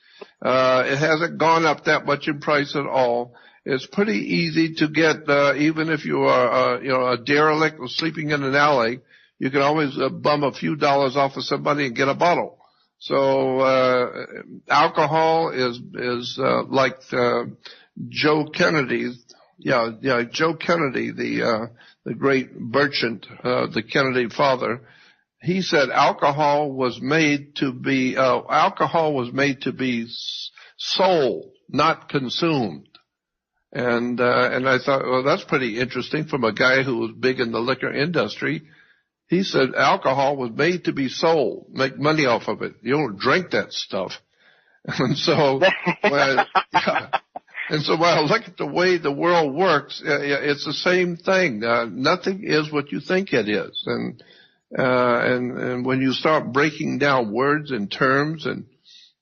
It hasn't gone up that much in price at all. It's pretty easy to get, even if you are, a derelict or sleeping in an alley, you can always bum a few dollars off of somebody and get a bottle. So, alcohol is like, Joe Kennedy. Joe Kennedy, the great merchant, the Kennedy father. He said alcohol was made to be sold, not consumed. And I thought, well, that's pretty interesting from a guy who was big in the liquor industry. He said alcohol was made to be sold, make money off of it. You don't drink that stuff. And so, when I look at the way the world works, it's the same thing. Nothing is what you think it is. And when you start breaking down words and terms and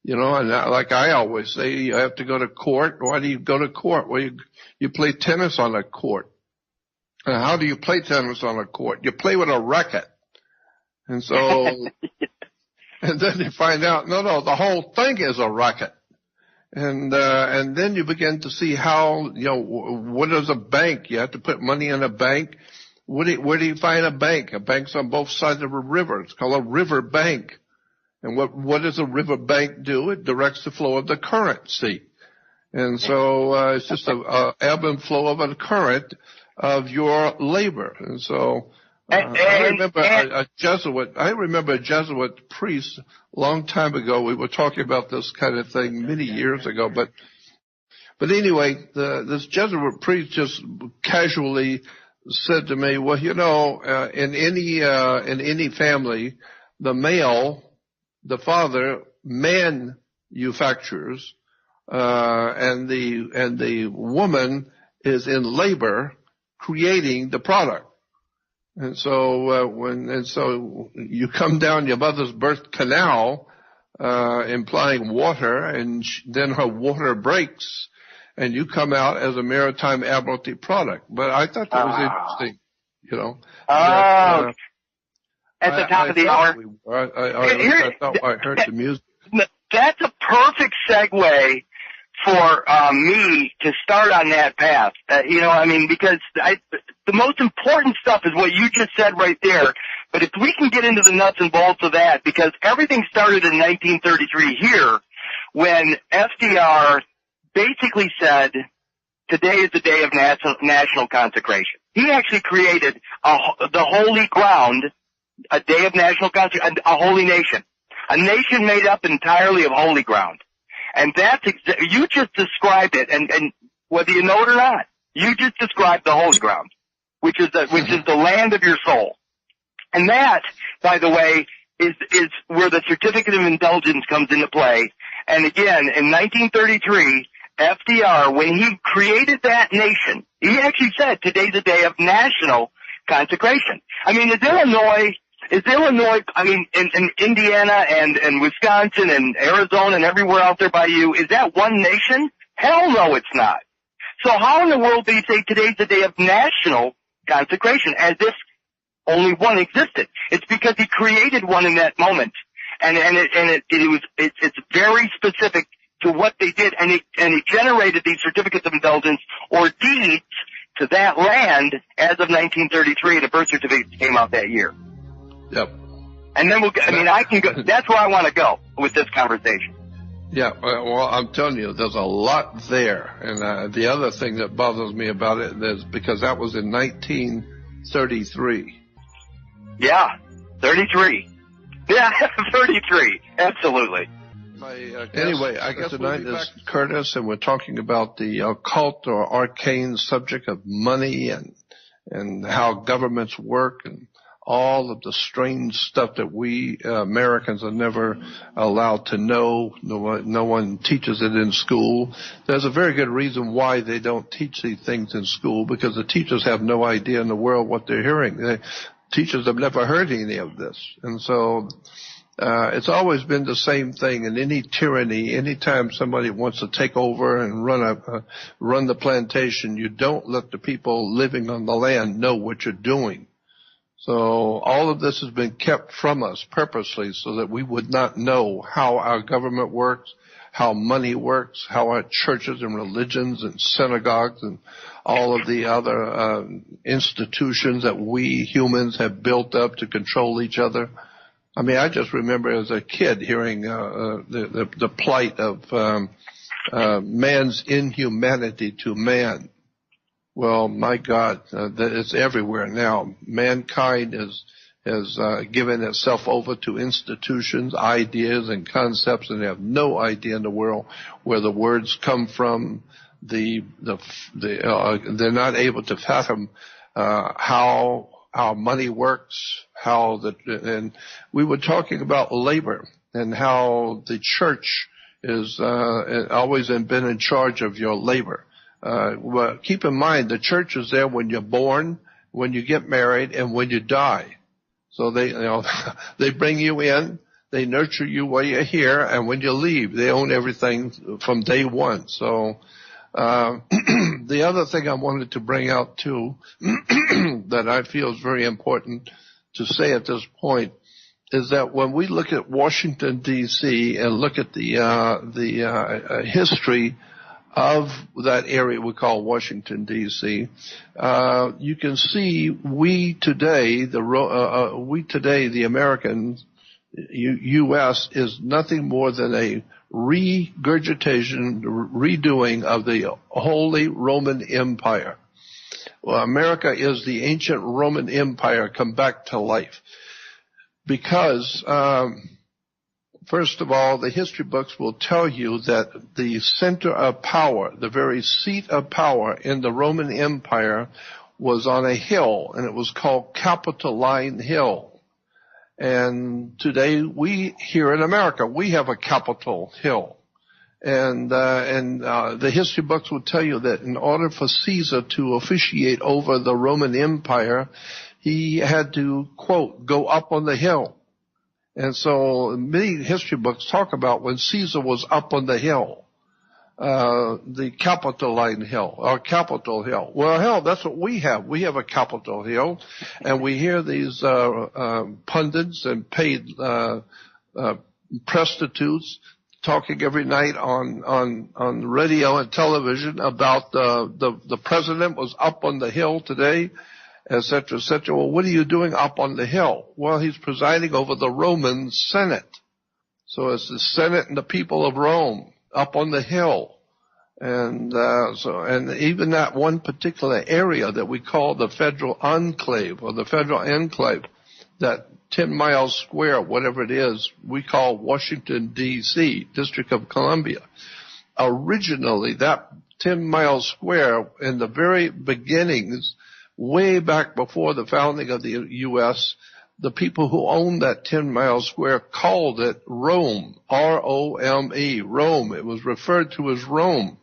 like I always say, you have to go to court. Why do you go to court? Well, you play tennis on a court. And how do you play tennis on a court? You play with a racket. And so, and then you find out, no, the whole thing is a racket. And then you begin to see how, what is a bank? You have to put money in a bank. Where do you find a bank? A bank's on both sides of a river. It's called a river bank. And what does a river bank do? It directs the flow of the currency. And so, it's just a ebb and flow of a current of your labor. And so, I remember a Jesuit priest a long time ago. We were talking about this kind of thing many years ago, but anyway, this Jesuit priest just casually said to me, well, in any family, the male, the father, manufactures, and the woman is in labor creating the product. And so, so you come down your mother's birth canal, implying water, and then her water breaks, and you come out as a maritime admiralty product. But I thought that was interesting, at the top of the hour. I thought I heard the music. That's a perfect segue for me to start on that path. Because the most important stuff is what you just said right there. But if we can get into the nuts and bolts of that, because everything started in 1933 here, when FDR basically said, today is the day of national consecration. He actually created the holy ground, a day of national consecration, a holy nation. A nation made up entirely of holy ground. And that's you just described it, and whether you know it or not, you just described the holy ground, which is the land of your soul. And that, by the way, is where the certificate of indulgence comes into play. And again, in 1933, FDR, when he created that nation, he actually said today's the day of national consecration. I mean, is Illinois, in Indiana and Wisconsin and Arizona and everywhere out there by you, is that one nation? Hell no, it's not. So how in the world do you say today's the day of national consecration, as if only one existed? It's because he created one in that moment, and it's very specific to what they did, and it generated these certificates of indulgence or deeds to that land as of 1933. The birth certificate came out that year. Yep. And then I can go. That's where I want to go with this conversation. Yeah. Well, I'm telling you, there's a lot there. And the other thing that bothers me about it is because that was in 1933. Yeah, 33. Yeah, 33. Absolutely. Anyway, I guess tonight is Kurtis, and we're talking about the occult or arcane subject of money and how governments work and all of the strange stuff that we Americans are never allowed to know. No one teaches it in school. There's a very good reason why they don't teach these things in school, because the teachers have no idea in the world what they're hearing. teachers have never heard any of this. And so it's always been the same thing in any tyranny. Anytime somebody wants to take over and run the plantation, you don't let the people living on the land know what you're doing. So all of this has been kept from us purposely so that we would not know how our government works, how money works, how our churches and religions and synagogues and all of the other institutions that we humans have built up to control each other. I mean, I just remember as a kid hearing the plight of man's inhumanity to man. Well, my God, it's everywhere now. Mankind has given itself over to institutions, ideas, and concepts, and they have no idea in the world where the words come from. They're not able to fathom how money works, and we were talking about labor and how the church is always been in charge of your labor. Well, keep in mind, the church is there when you're born, when you get married, and when you die. So they bring you in, they nurture you while you're here, and when you leave, they own everything from day one. So the other thing I wanted to bring out too, that I feel is very important to say at this point, is that when we look at Washington D.C. and look at the history of that area we call Washington D.C., you can see we today, the Americans, U.S. is nothing more than a regurgitation, redoing of the Holy Roman Empire. Well, America is the ancient Roman Empire come back to life because first of all, the history books will tell you that the center of power, the very seat of power in the Roman Empire was on a hill, and it was called Capitoline Hill. And today we here in America, we have a Capitol Hill. And the history books will tell you that in order for Caesar to officiate over the Roman Empire, he had to, quote, go up on the hill. And so many history books talk about when Caesar was up on the hill, the Capitoline Hill, or Capitol Hill. Well, hell, that's what we have. We have a Capitol Hill, and we hear these pundits and paid prostitutes talking every night on radio and television about the president was up on the hill today, et cetera, et cetera. Well, what are you doing up on the hill? Well, he's presiding over the Roman Senate. So it's the Senate and the people of Rome up on the hill. And even that one particular area that we call the Federal Enclave or the Federal Enclave, that 10 miles square, whatever it is, we call Washington, D.C., District of Columbia. Originally, that 10 miles square in the very beginnings, way back before the founding of the U.S., the people who owned that 10 miles square called it Rome, R-O-M-E, Rome. It was referred to as Rome.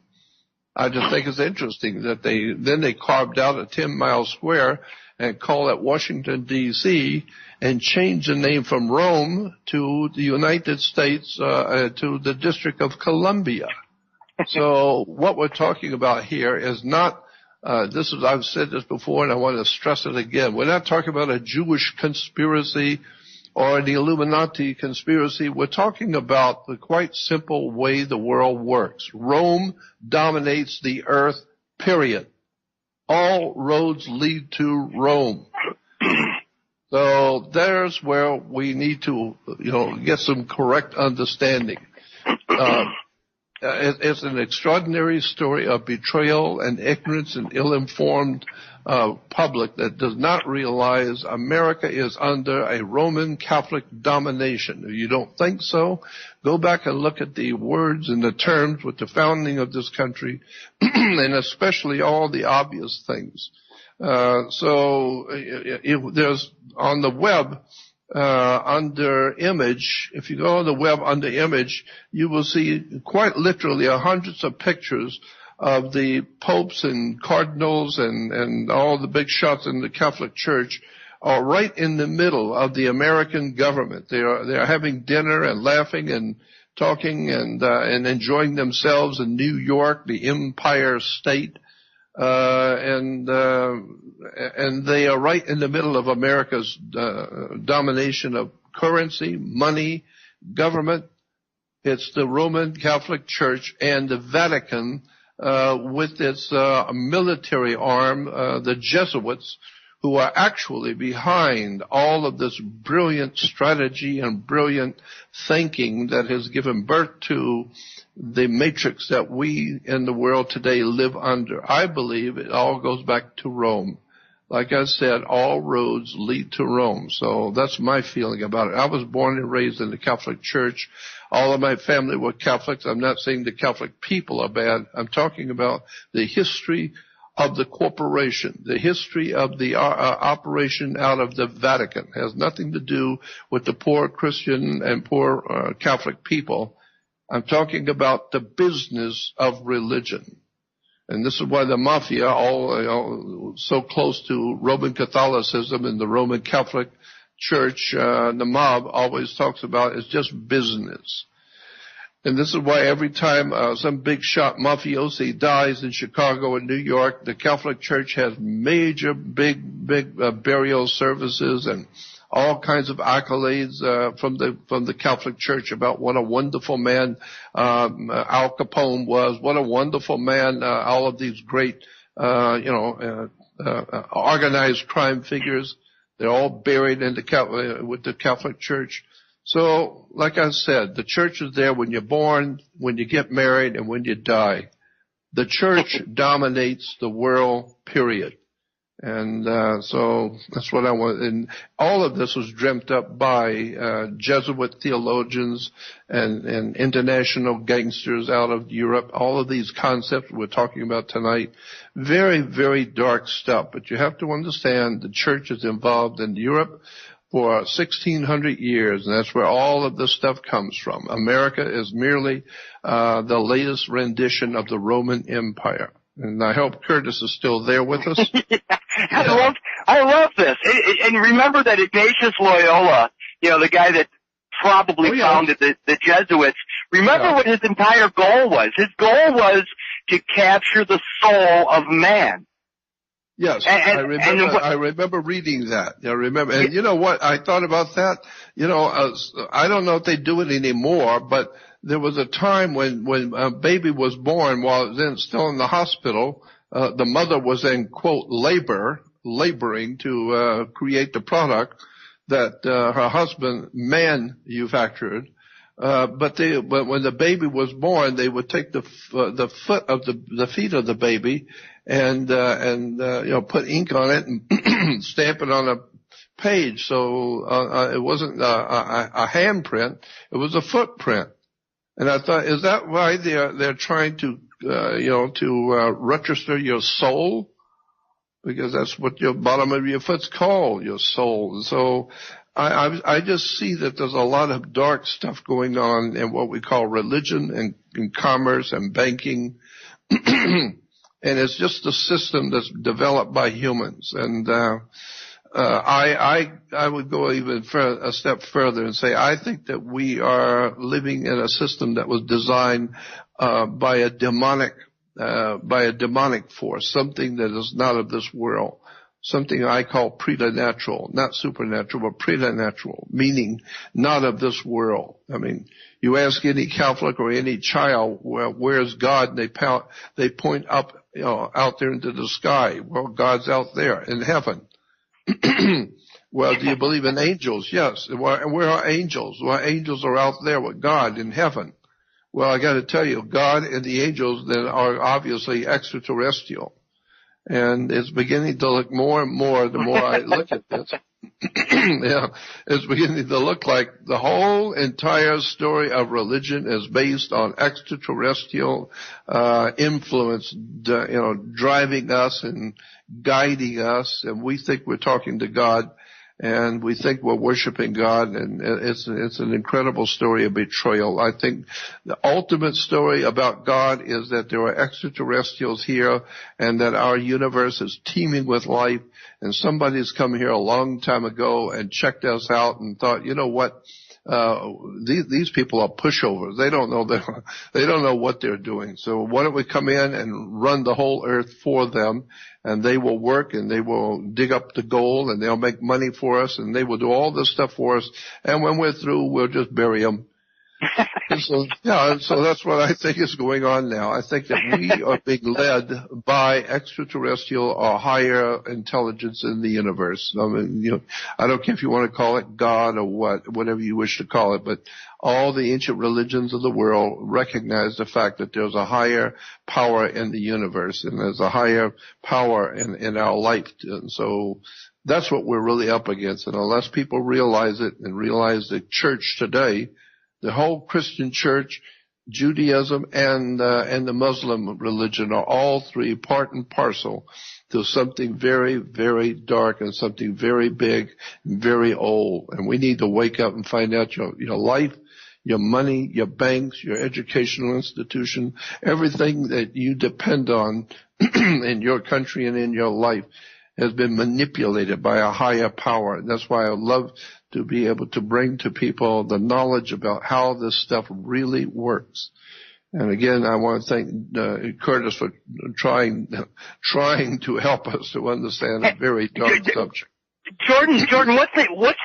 I just think it's interesting that they carved out a 10 mile square and call it Washington, D.C., and change the name from Rome to the United States, to the District of Columbia. So what we're talking about here is not I've said this before and I want to stress it again. We're not talking about a Jewish conspiracy or the Illuminati conspiracy. We're talking about the quite simple way the world works. Rome dominates the earth, period. All roads lead to Rome. So there's where we need to, get some correct understanding. It's an extraordinary story of betrayal and ignorance and ill-informed public that does not realize America is under a Roman Catholic domination. If you don't think so, go back and look at the words and the terms with the founding of this country, and especially all the obvious things. So there's on the web, under image, if you go on the web under image, you will see quite literally hundreds of pictures of the popes and cardinals and all the big shots in the Catholic Church are right in the middle of the American government. They're having dinner and laughing and talking and enjoying themselves in New York, the Empire State, and they are right in the middle of America's domination of currency, money, government. It's the Roman Catholic Church and the Vatican with its military arm, the Jesuits, who are actually behind all of this brilliant strategy and brilliant thinking that has given birth to the matrix that we in the world today live under. I believe it all goes back to Rome. Like I said, all roads lead to Rome. So that's my feeling about it. I was born and raised in the Catholic Church. All of my family were Catholics. I'm not saying the Catholic people are bad. I'm talking about the history of the corporation, the history of the operation out of the Vatican. It has nothing to do with the poor Christian and poor Catholic people. I'm talking about the business of religion. And this is why the mafia, all so close to Roman Catholicism and the Roman Catholic Church, the mob always talks about is just business. And this is why every time some big shot mafiosi dies in Chicago and New York, the Catholic Church has major, big burial services and all kinds of accolades from the Catholic Church about what a wonderful man Al Capone was, what a wonderful man all of these great organized crime figures. They're all buried in with the Catholic Church. So, like I said, the church is there when you're born, when you get married, and when you die. The church dominates the world, period. And so that's what I want. And all of this was dreamt up by Jesuit theologians and international gangsters out of Europe. All of these concepts we're talking about tonight, very, very dark stuff. But you have to understand the church is involved in Europe for 1,600 years, and that's where all of this stuff comes from. America is merely the latest rendition of the Roman Empire. And I hope Kurtis is still there with us. I love this. And remember that Ignatius Loyola, the guy that probably founded the Jesuits, remember what his entire goal was. His goal was to capture the soul of man. Yes, I remember reading that. I remember, and you know what? I thought about that. I don't know if they do it anymore, but there was a time when a baby was born while it was still in the hospital. The mother was in, quote, laboring to create the product that her husband manufactured. But when the baby was born, they would take the feet of the baby and put ink on it and stamp it on a page. So it wasn't a handprint; it was a footprint. And I thought, is that why they're trying to register your soul? Because that's what your bottom of your foot's called, your soul. So I just see that there's a lot of dark stuff going on in what we call religion and commerce and banking. And it's just a system that's developed by humans. And I would go even a step further and say I think that we are living in a system that was designed by a demonic force, something that is not of this world. Something I call preternatural, not supernatural, but preternatural, meaning not of this world. I mean, you ask any Catholic or any child, well, where's God? And they point up, out there into the sky. Well, God's out there in heaven. Well, do you believe in angels? Yes. Where are angels? Well, angels are out there with God in heaven. Well, I got to tell you, God and the angels then are obviously extraterrestrial. And it's beginning to look more and more the more I look at this. Yeah, it's beginning to look like the whole entire story of religion is based on extraterrestrial influence, driving us and guiding us, and we think we're talking to God. and we think we're worshiping God, and it's an incredible story of betrayal. I think the ultimate story about God is that there are extraterrestrials here, and that our universe is teeming with life, and somebody's come here a long time ago and checked us out and thought, you know what? These people are pushovers. They don't know what they're doing. So why don't we come in and run the whole earth for them, and they will work, and they will dig up the gold, and they'll make money for us, and they will do all this stuff for us. And when we're through, we'll just bury them. So that's what I think is going on now. I think that we are being led by extraterrestrial or higher intelligence in the universe. I mean, I don't care if you want to call it God or whatever you wish to call it, but all the ancient religions of the world recognize the fact that there's a higher power in the universe, and there's a higher power in our life. And so that's what we're really up against. And unless people realize it and realize the church today, the whole Christian church, Judaism, and the Muslim religion are all three part and parcel to something very, very dark and something very big and very old. And we need to wake up and find out your life, your money, your banks, your educational institution, everything that you depend on in your country and in your life has been manipulated by a higher power. And that's why I love to be able to bring to people the knowledge about how this stuff really works. And again, I want to thank Kurtis for trying to help us to understand a very dark subject. Jordan, what's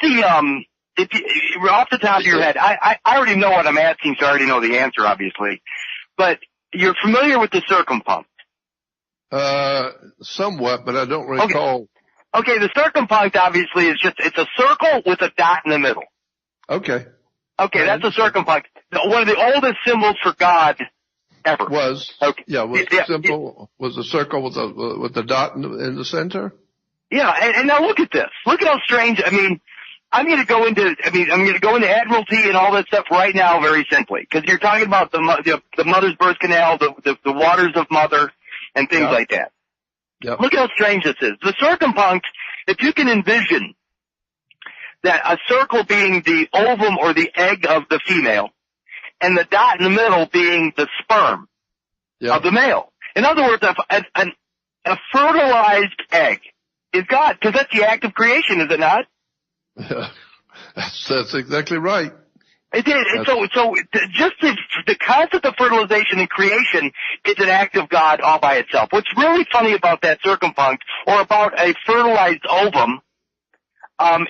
the if you, off the top of your head, I already know what I'm asking, so I already know the answer, obviously. But you're familiar with the circumpunct? Somewhat, but I don't recall. Okay, the circumpunct obviously is it's a circle with a dot in the middle. Okay, that's a circumpunct. One of the oldest symbols for God ever. Was a circle with the dot in the center? Yeah, and now look at this. Look at how strange. I mean, I'm going to go into Admiralty and all that stuff right now, very simply, because you're talking about the mother's birth canal, the waters of mother, and things like that. Yep. Look how strange this is. The circumpunct, if you can envision that a circle being the ovum or the egg of the female, and the dot in the middle being the sperm of the male. In other words, a fertilized egg is God, because that's the act of creation, is it not? Yeah, that's exactly right. It is. So just the concept of fertilization and creation is an act of God all by itself. What's really funny about that circumpunct, or about a fertilized ovum,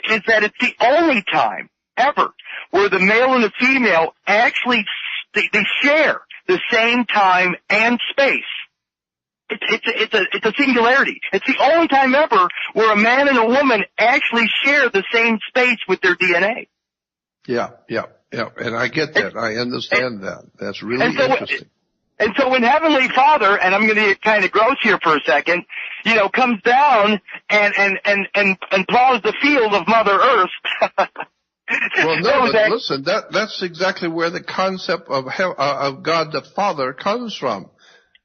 is that it's the only time ever where the male and the female actually they share the same time and space. It's a singularity. It's the only time ever where a man and a woman actually share the same space with their DNA. Yeah. And I get that. I understand that. That's really interesting. And so when Heavenly Father, and I'm going to get kind of gross here for a second, comes down and plows the field of Mother Earth. Well, no, but listen, that's exactly where the concept of God the Father comes from.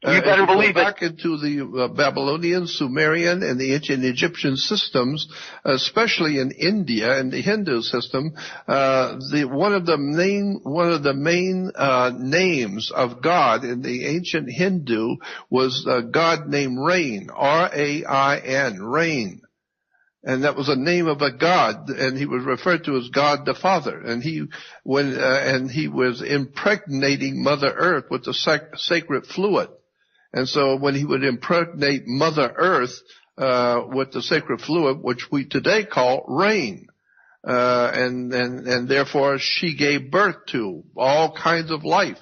You better believe it. Back into the Babylonian, Sumerian, and the ancient Egyptian systems, especially in India and the Hindu system, one of the main names of God in the ancient Hindu was a god named Rain, R-A-I-N, Rain. And that was a name of a god, and he was referred to as God the Father. And he was impregnating Mother Earth with the sacred fluid. And so when he would impregnate Mother Earth with the sacred fluid, which we today call rain, and therefore she gave birth to all kinds of life,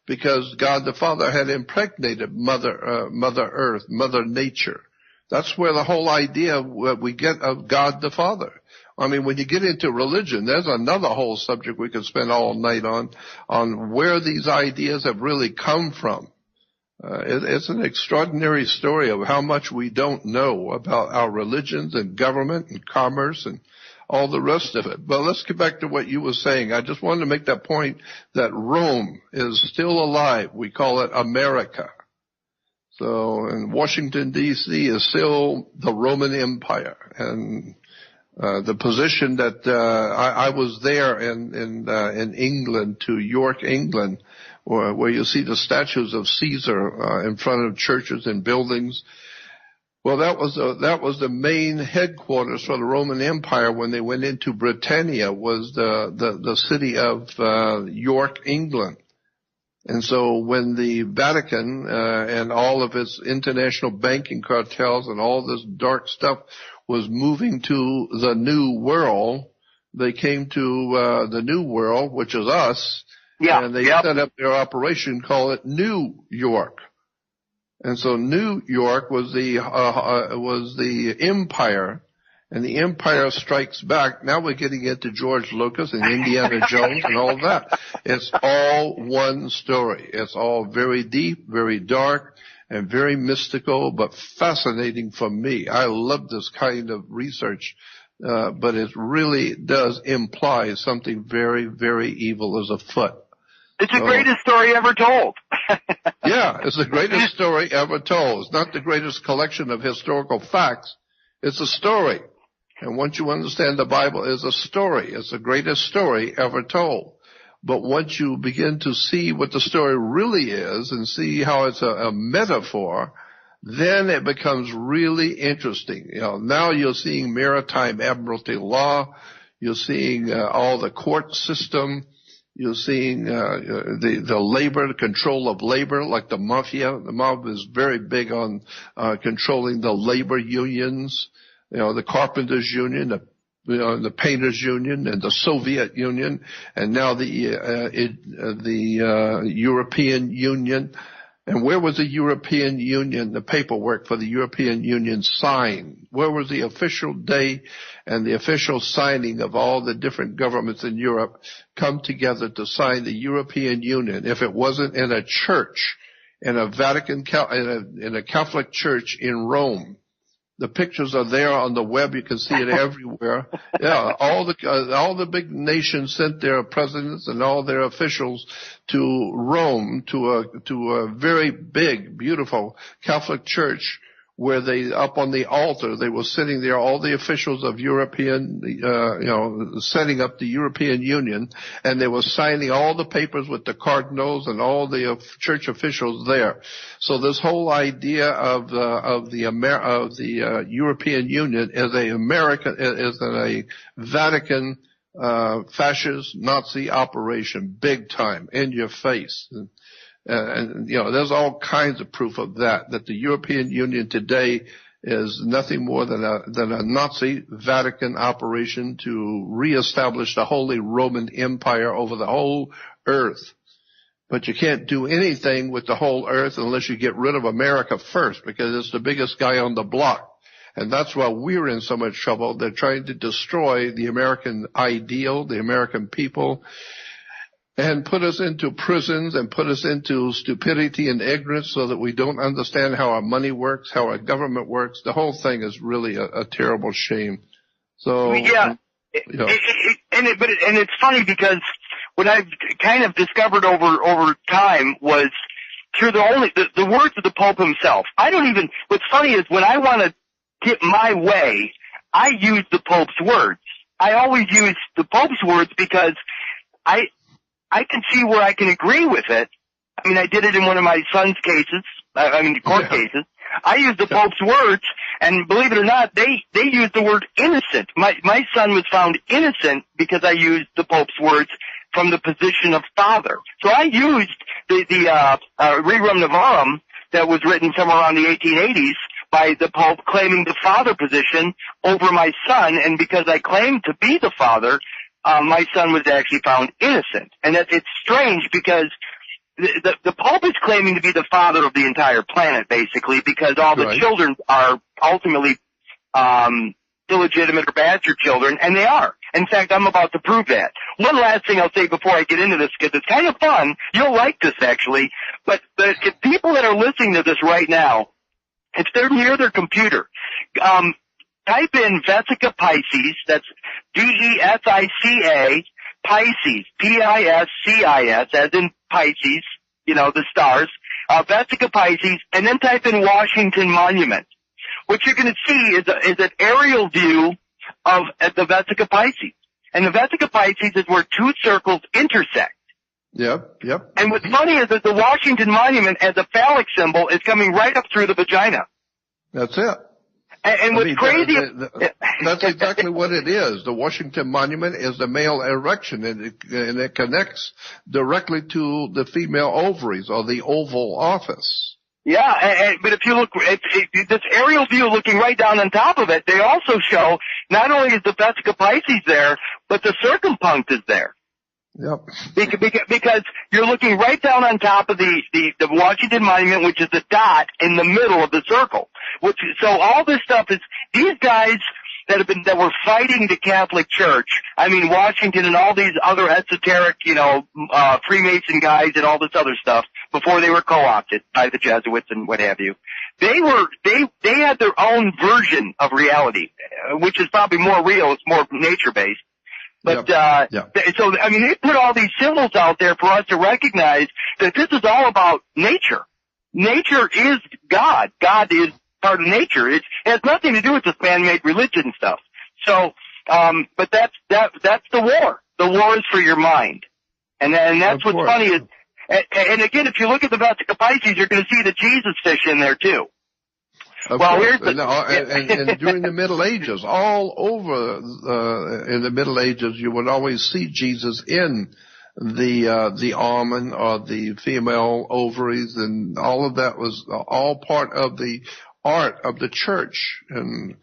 because God the Father had impregnated Mother Earth, Mother Nature. That's where the whole idea we get of God the Father. I mean, when you get into religion, there's another whole subject we could spend all night on where these ideas have really come from. It's an extraordinary story of how much we don't know about our religions and government and commerce and all the rest of it. But let's get back to what you were saying. I just wanted to make that point that Rome is still alive. We call it America. So, and Washington, D.C. is still the Roman Empire. And The position that I was there in England, to York, England, where you see the statues of Caesar in front of churches and buildings. Well, that was the main headquarters for the Roman Empire when they went into Britannia, was the city of York, England. And so when the Vatican and all of its international banking cartels and all this dark stuff was moving to the New World, they came to the New World, which is us, and they set up their operation, call it New York. And so New York was the empire, and the empire strikes back. Now we're getting into George Lucas and Indiana Jones and all of that. It's all one story. It's all very deep, very dark, and very mystical, but fascinating for me. I love this kind of research, but it really does imply something very, very evil is afoot. It's the greatest story ever told. Yeah, it's the greatest story ever told. It's not the greatest collection of historical facts. It's a story. And once you understand the Bible is a story, it's the greatest story ever told. But once you begin to see what the story really is and see how it's a metaphor, then it becomes really interesting. Now you're seeing maritime admiralty law. You're seeing all the court system. You're seeing the labor, the control of labor, like the mafia. The mob is very big on controlling the labor unions. The carpenters union, the painters union, and the Soviet Union, and now the European Union. And where was the European Union, the paperwork for the European Union signed? Where was the official day and the official signing of all the different governments in Europe come together to sign the European Union? If it wasn't in a church, in a Vatican, in a Catholic church in Rome. The pictures are there on the web. You can see it everywhere. Yeah, all the big nations sent their presidents and all their officials to Rome, to a very big, beautiful Catholic church, where they, up on the altar, they were sitting there, all the officials of European, setting up the European Union, and they were signing all the papers with the cardinals and all the church officials there. So this whole idea of the European Union is a Vatican fascist Nazi operation, big time, in your face. And there's all kinds of proof of that the European Union today is nothing more than a Nazi Vatican operation to reestablish the Holy Roman Empire over the whole earth. But you can't do anything with the whole earth unless you get rid of America first, because it's the biggest guy on the block. And that's why we're in so much trouble. They're trying to destroy the American ideal, the American people, and put us into prisons and put us into stupidity and ignorance so that we don't understand how our money works, how our government works. The whole thing is really a terrible shame. So yeah, it's funny because what I've kind of discovered over time was through the words of the Pope himself. What's funny is when I want to get my way, I use the Pope's words. I always use the Pope's words because I can see where I can agree with it. I mean, I did it in one of my son's cases, court cases. I used the Pope's words, and believe it or not, they used the word innocent. My son was found innocent because I used the Pope's words from the position of father. So I used the Rerum Novarum that was written somewhere around the 1880s by the Pope claiming the father position over my son, and because I claimed to be the father, my son was actually found innocent. And it's strange because the Pope is claiming to be the father of the entire planet, basically, because all the children are ultimately illegitimate or bastard children, and they are. In fact, I'm about to prove that. One last thing I'll say before I get into this, because it's kind of fun. You'll like this, actually. But if people that are listening to this right now, if they're near their computer, type in Vesica Pisces, that's Desica, Pisces, Piscis, as in Pisces, the stars, Vesica Pisces, and then type in Washington Monument. What you're going to see is an aerial view of the Vesica Pisces. And the Vesica Pisces is where two circles intersect. Yep. And what's funny is that the Washington Monument as a phallic symbol is coming right up through the vagina. That's it. And what's crazy... That's exactly what it is. The Washington Monument is the male erection, and it connects directly to the female ovaries, or the Oval Office. Yeah, but if you look, this aerial view looking right down on top of it, they also show not only is the Vesica Pisces there, but the circumpunct is there. Yep. Because you're looking right down on top of the Washington Monument, which is the dot in the middle of the circle. So all this stuff is, these guys that were fighting the Catholic Church, I mean Washington and all these other esoteric, Freemason guys and all this other stuff, before they were co-opted by the Jesuits and what have you. They had their own version of reality, which is probably more real, it's more nature-based. But, so, I mean, they put all these symbols out there for us to recognize that this is all about nature. Nature is God. God is part of nature. It has nothing to do with this man-made religion stuff. So, but that's the war. The war is for your mind. And that's what's funny is, and again, if you look at the Vesica Pisces, you're going to see the Jesus fish in there too. And during the Middle Ages, all over in the Middle Ages, you would always see Jesus in the almond or the female ovaries, and all of that was all part of the art of the church. And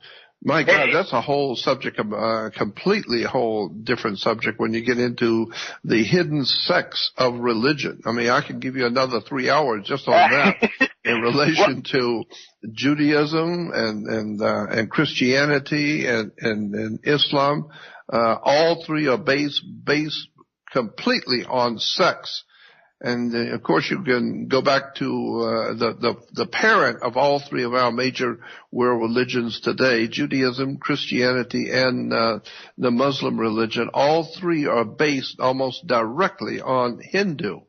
my God, that's a whole subject, completely whole different subject when you get into the hidden sex of religion. I mean, I can give you another 3 hours just on that in relation to Judaism and Christianity and Islam. All three are based completely on sex. And of course you can go back to the parent of all three of our major world religions today, Judaism, Christianity, and the Muslim religion. All three are based almost directly on Hindu.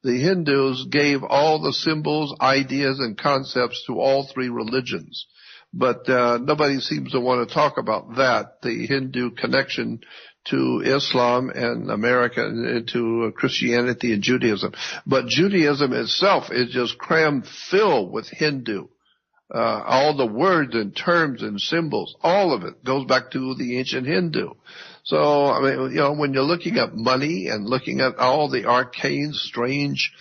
The Hindus gave all the symbols, ideas, and concepts to all three religions. But nobody seems to want to talk about that, the Hindu connection to Islam and America, and to Christianity and Judaism. But Judaism itself is just crammed filled with Hindu. All the words and terms and symbols, all of it goes back to the ancient Hindu. So, I mean, when you're looking at money and looking at all the arcane, strange,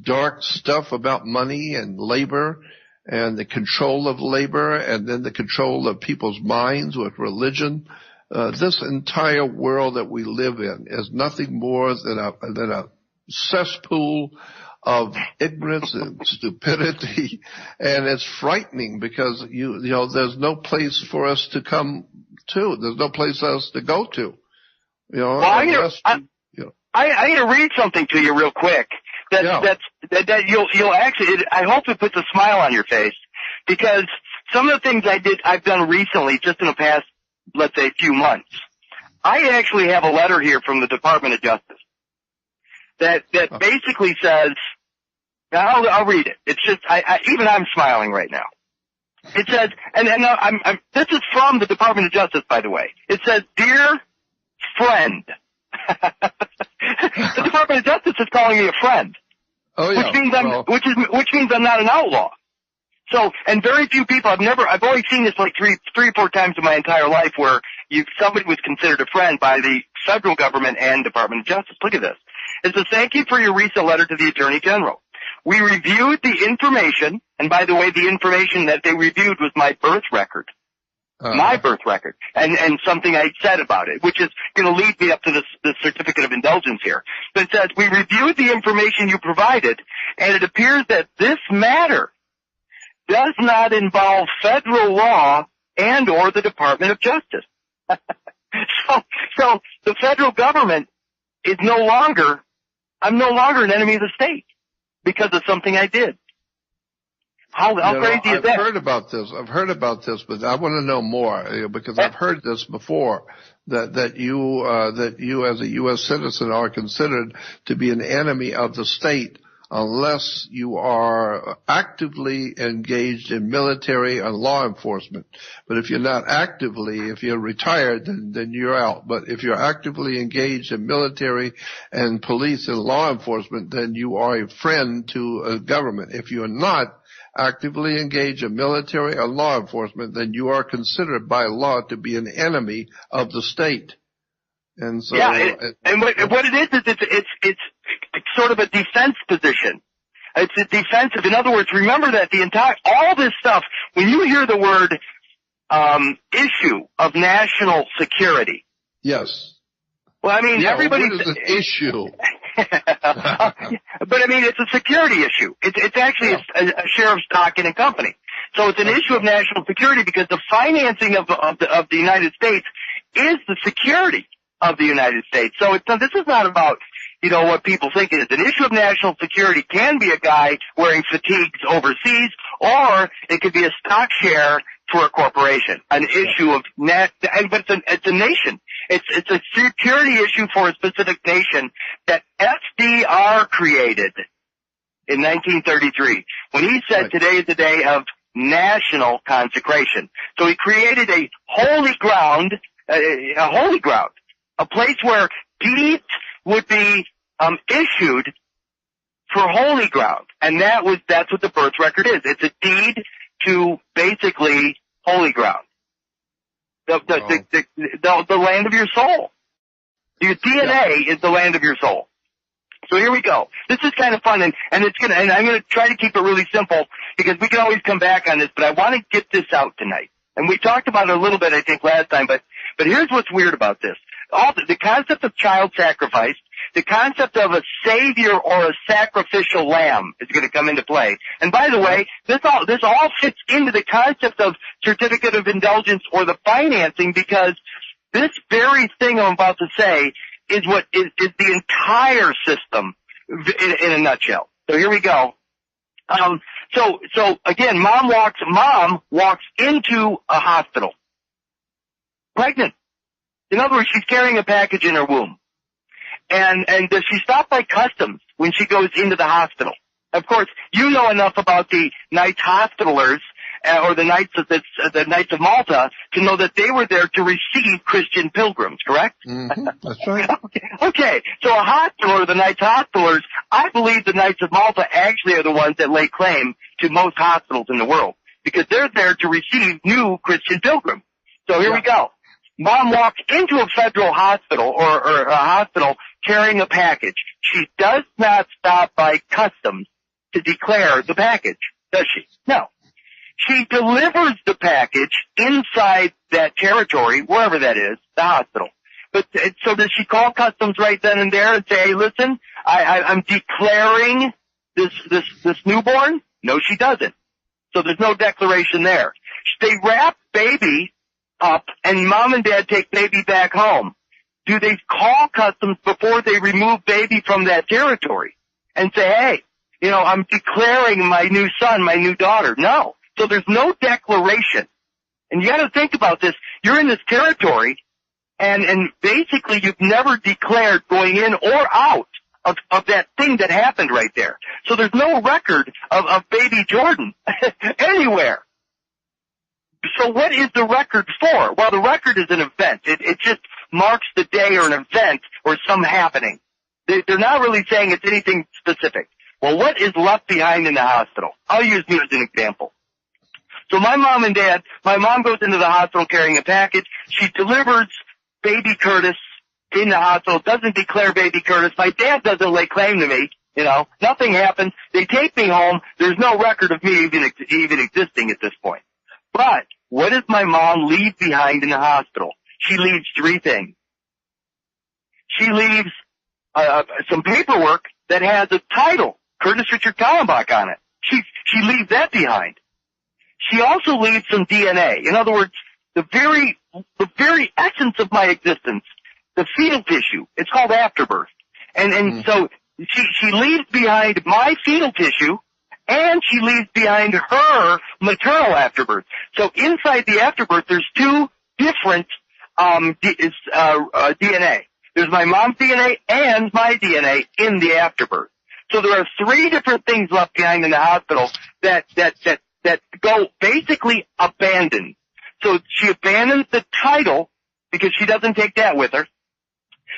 dark stuff about money and labor and the control of labor and then the control of people's minds with religion, this entire world that we live in is nothing more than a cesspool of ignorance and stupidity, and it's frightening because there's no place for us to come to. There's no place for us to go to. Well, I'm going to read something to you real quick. That you'll actually. I hope it puts a smile on your face, because some of the things I've done recently, just in the past, let's say, few months. I actually have a letter here from the Department of Justice that basically says, I'll read it. It's just, even I'm smiling right now. It says, and this is from the Department of Justice, by the way. It says, "Dear friend." The Department of Justice is calling me a friend. Oh, yeah. Which means I'm not an outlaw. So, and very few people, I've only seen this like three or four times in my entire life where somebody was considered a friend by the federal government and Department of Justice. Look at this. It says, "Thank you for your recent letter to the Attorney General. We reviewed the information," and by the way, the information that they reviewed was my birth record. My birth record. And something I said about it, which is going to lead me up to the certificate of indulgence here. But it says, "We reviewed the information you provided, and it appears that this matter does not involve federal law and or the Department of Justice." So the federal government is I'm no longer an enemy of the state because of something I did. How crazy is that? I've heard about this, but I want to know more, because I've heard this before, that you as a U.S. citizen are considered to be an enemy of the state unless you are actively engaged in military and law enforcement. But if you're not actively, if you're retired, then you're out. But if you're actively engaged in military and police and law enforcement, then you are a friend to a government. If you're not actively engaged in military or law enforcement, then you are considered by law to be an enemy of the state. And so, and what it is it's sort of a defense position. It's a defensive. In other words, remember that all this stuff, when you hear the word issue of national security. Yes. Well, I mean, everybody's what is an issue? But I mean, it's a security issue. It's actually a share of stock in a company. So it's an issue of national security because the financing of the United States is the security of the United States. So this is not about, what people think it is. An issue of national security can be a guy wearing fatigues overseas, or it could be a stock share for a corporation. An issue of but it's a nation. It's a security issue for a specific nation that FDR created in 1933 when he said today is the day of national consecration. So he created a holy ground, a place where deeds would be issued for holy ground, and that's what the birth record is. It's a deed to basically holy ground. The land of your soul. Your DNA is the land of your soul. So here we go. This is kind of fun, and I'm gonna try to keep it really simple because we can always come back on this, but I want to get this out tonight. And we talked about it a little bit, I think, last time, but here's what's weird about this. The concept of child sacrifice, the concept of a savior or a sacrificial lamb is going to come into play. And by the way, this all fits into the concept of certificate of indulgence or the financing, because this very thing I'm about to say is what is the entire system in a nutshell. So here we go. So again, mom walks into a hospital, pregnant. In other words, she's carrying a package in her womb. And does she stop by customs when she goes into the hospital? Of course, you know enough about the Knights Hospitalers, or the Knights of Malta, to know that they were there to receive Christian pilgrims, correct? Mm-hmm. That's right. Okay. So a hospitaler, the Knights Hospitalers, I believe the Knights of Malta actually are the ones that lay claim to most hospitals in the world, because they're there to receive new Christian pilgrims. So here we go. Mom walks into a federal hospital or a hospital carrying a package. She does not stop by customs to declare the package, does she? No. She delivers the package inside that territory, wherever that is, the hospital. But so does she call customs right then and there and say, hey, listen, I'm declaring this newborn? No, she doesn't. So there's no declaration there. They wrap baby up and mom and dad take baby back home. Do they call customs before they remove baby from that territory and say, hey, I'm declaring my new son, my new daughter? No. So there's no declaration. And you got to think about this. You're in this territory, and basically you've never declared going in or out of that thing that happened right there. So there's no record of baby Jordan anywhere. So what is the record for? Well, the record is an event. It just marks the day or an event or some happening. They're not really saying it's anything specific. Well, what is left behind in the hospital? I'll use me as an example. So my mom goes into the hospital carrying a package. She delivers baby Kurtis in the hospital, doesn't declare baby Kurtis. My dad doesn't lay claim to me. Nothing happens. They take me home. There's no record of me even existing at this point. But what does my mom leave behind in the hospital? She leaves three things. She leaves some paperwork that has a title, Curtis Richard Kallenbach, on it. She leaves that behind. She also leaves some DNA. In other words, the very essence of my existence, the fetal tissue. It's called afterbirth. And so she leaves behind my fetal tissue, and she leaves behind her maternal afterbirth. So inside the afterbirth, there's two different DNA. There's my mom's DNA and my DNA in the afterbirth. So there are 3 different things left behind in the hospital that go basically abandoned. So she abandons the title because she doesn't take that with her.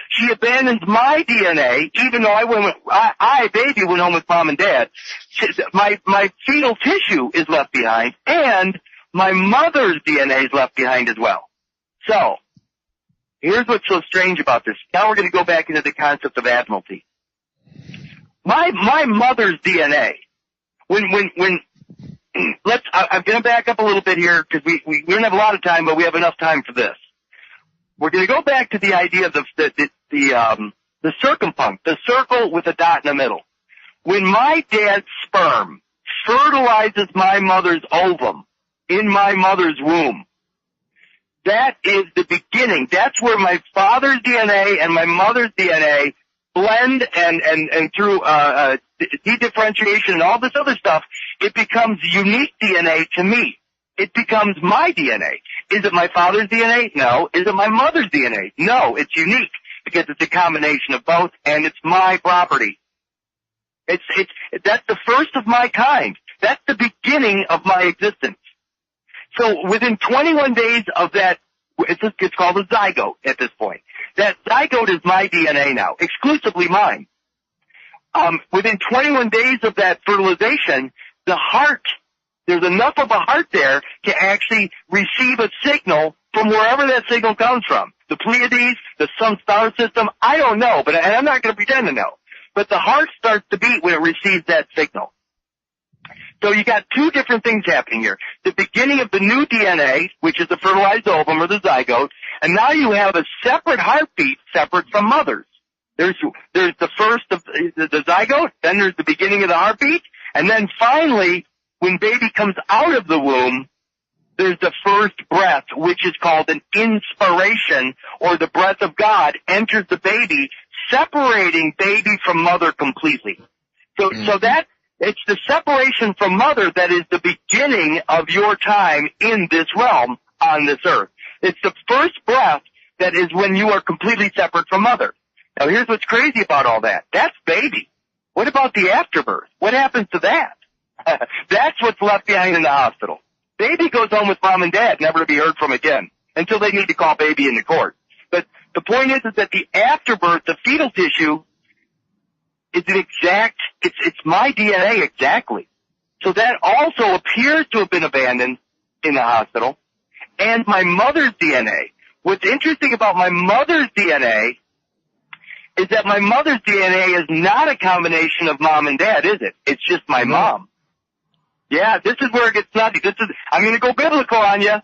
She abandons my DNA, even though I, baby, went home with mom and dad. My fetal tissue is left behind, and my mother's DNA is left behind as well. So, here's what's so strange about this. Now we're going to go back into the concept of admiralty. My mother's DNA, I'm going to back up a little bit here because we don't have a lot of time, but we have enough time for this. We're going to go back to the idea of the circumpunct, the circle with a dot in the middle. When my dad's sperm fertilizes my mother's ovum in my mother's womb, that is the beginning. That's where my father's DNA and my mother's DNA blend, and through dedifferentiation and all this other stuff, it becomes unique DNA to me. It becomes my DNA. Is it my father's DNA? No. Is it my mother's DNA? No. It's unique because it's a combination of both, and it's my property. That's the first of my kind. That's the beginning of my existence. So within 21 days of that, it's called a zygote at this point. That zygote is my DNA now, exclusively mine. Within 21 days of that fertilization, the heart, there's enough of a heart there to actually receive a signal from wherever that signal comes from. The Pleiades, some star system, I don't know, and I'm not going to pretend to know. But the heart starts to beat when it receives that signal. So you got 2 different things happening here. The beginning of the new DNA, which is the fertilized ovum or the zygote, and now you have a separate heartbeat separate from mother's. There's the first of the zygote, then there's the beginning of the heartbeat, and then finally, when baby comes out of the womb, there's the first breath, which is called an inspiration, or the breath of God enters the baby, separating baby from mother completely. So that, it's the separation from mother that is the beginning of your time in this realm on this earth. It's the first breath that is when you are completely separate from mother. Now here's what's crazy about all that. That's baby. What about the afterbirth? What happens to that? That's what's left behind in the hospital. Baby goes home with mom and dad, never to be heard from again, until they need to call baby into court. But the point is that the afterbirth, the fetal tissue, is an exact, it's my DNA exactly. So that also appears to have been abandoned in the hospital. And my mother's DNA. What's interesting about my mother's DNA is that my mother's DNA is not a combination of mom and dad, is it? It's just my mom. Yeah, this is where it gets nutty. I'm going to go biblical on you.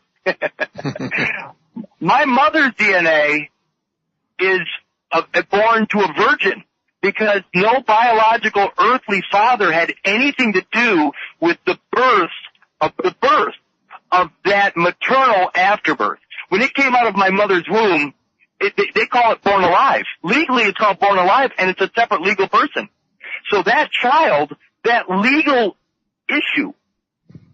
My mother's DNA is born to a virgin because no biological earthly father had anything to do with the birth of that maternal afterbirth. When it came out of my mother's womb, they call it born alive. Legally, it's called born alive, and it's a separate legal person. So that child, that legal issue,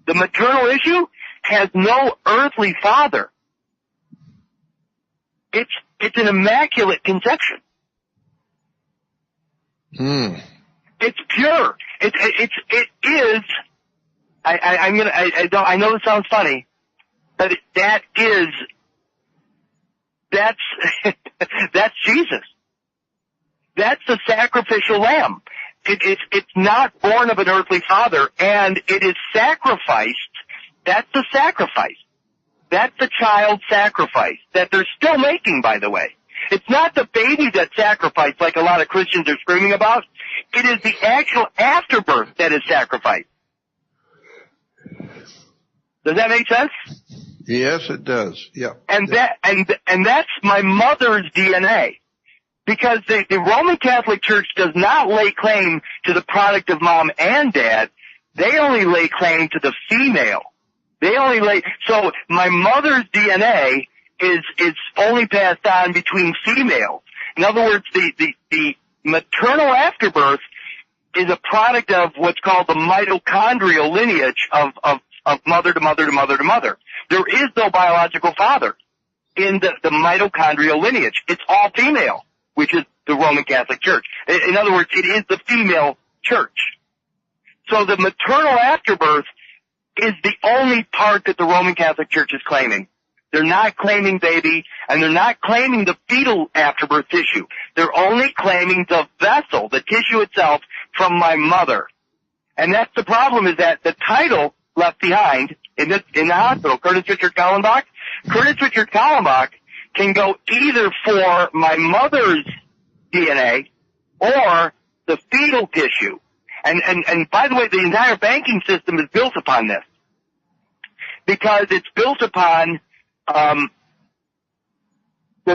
the maternal issue, has no earthly father. It's an immaculate conception. It's pure. It is. I know this sounds funny, but that's Jesus. That's the sacrificial lamb. It's not born of an earthly father, and it is sacrificed. That's the sacrifice. That's the child sacrifice that they're still making, by the way. It's not the baby that's sacrificed like a lot of Christians are screaming about. It is the actual afterbirth that is sacrificed. Does that make sense? Yes, it does. Yeah. And that's my mother's DNA. Because the Roman Catholic Church does not lay claim to the product of mom and dad. They only lay claim to the female. So my mother's DNA is only passed on between females. In other words, the maternal afterbirth is a product of what's called the mitochondrial lineage of mother to mother to mother to mother. There is no biological father in the mitochondrial lineage. It's all female, which is the Roman Catholic Church. In other words, it is the female church. So the maternal afterbirth is the only part that the Roman Catholic Church is claiming. They're not claiming baby, and they're not claiming the fetal afterbirth tissue. They're only claiming the vessel, the tissue itself, from my mother. And that's the problem, is that the title left behind in the hospital, Kurtis Richard Kallenbach, Kurtis Richard Kallenbach can go either for my mother's DNA or the fetal tissue. And by the way, the entire banking system is built upon this, because it's built upon the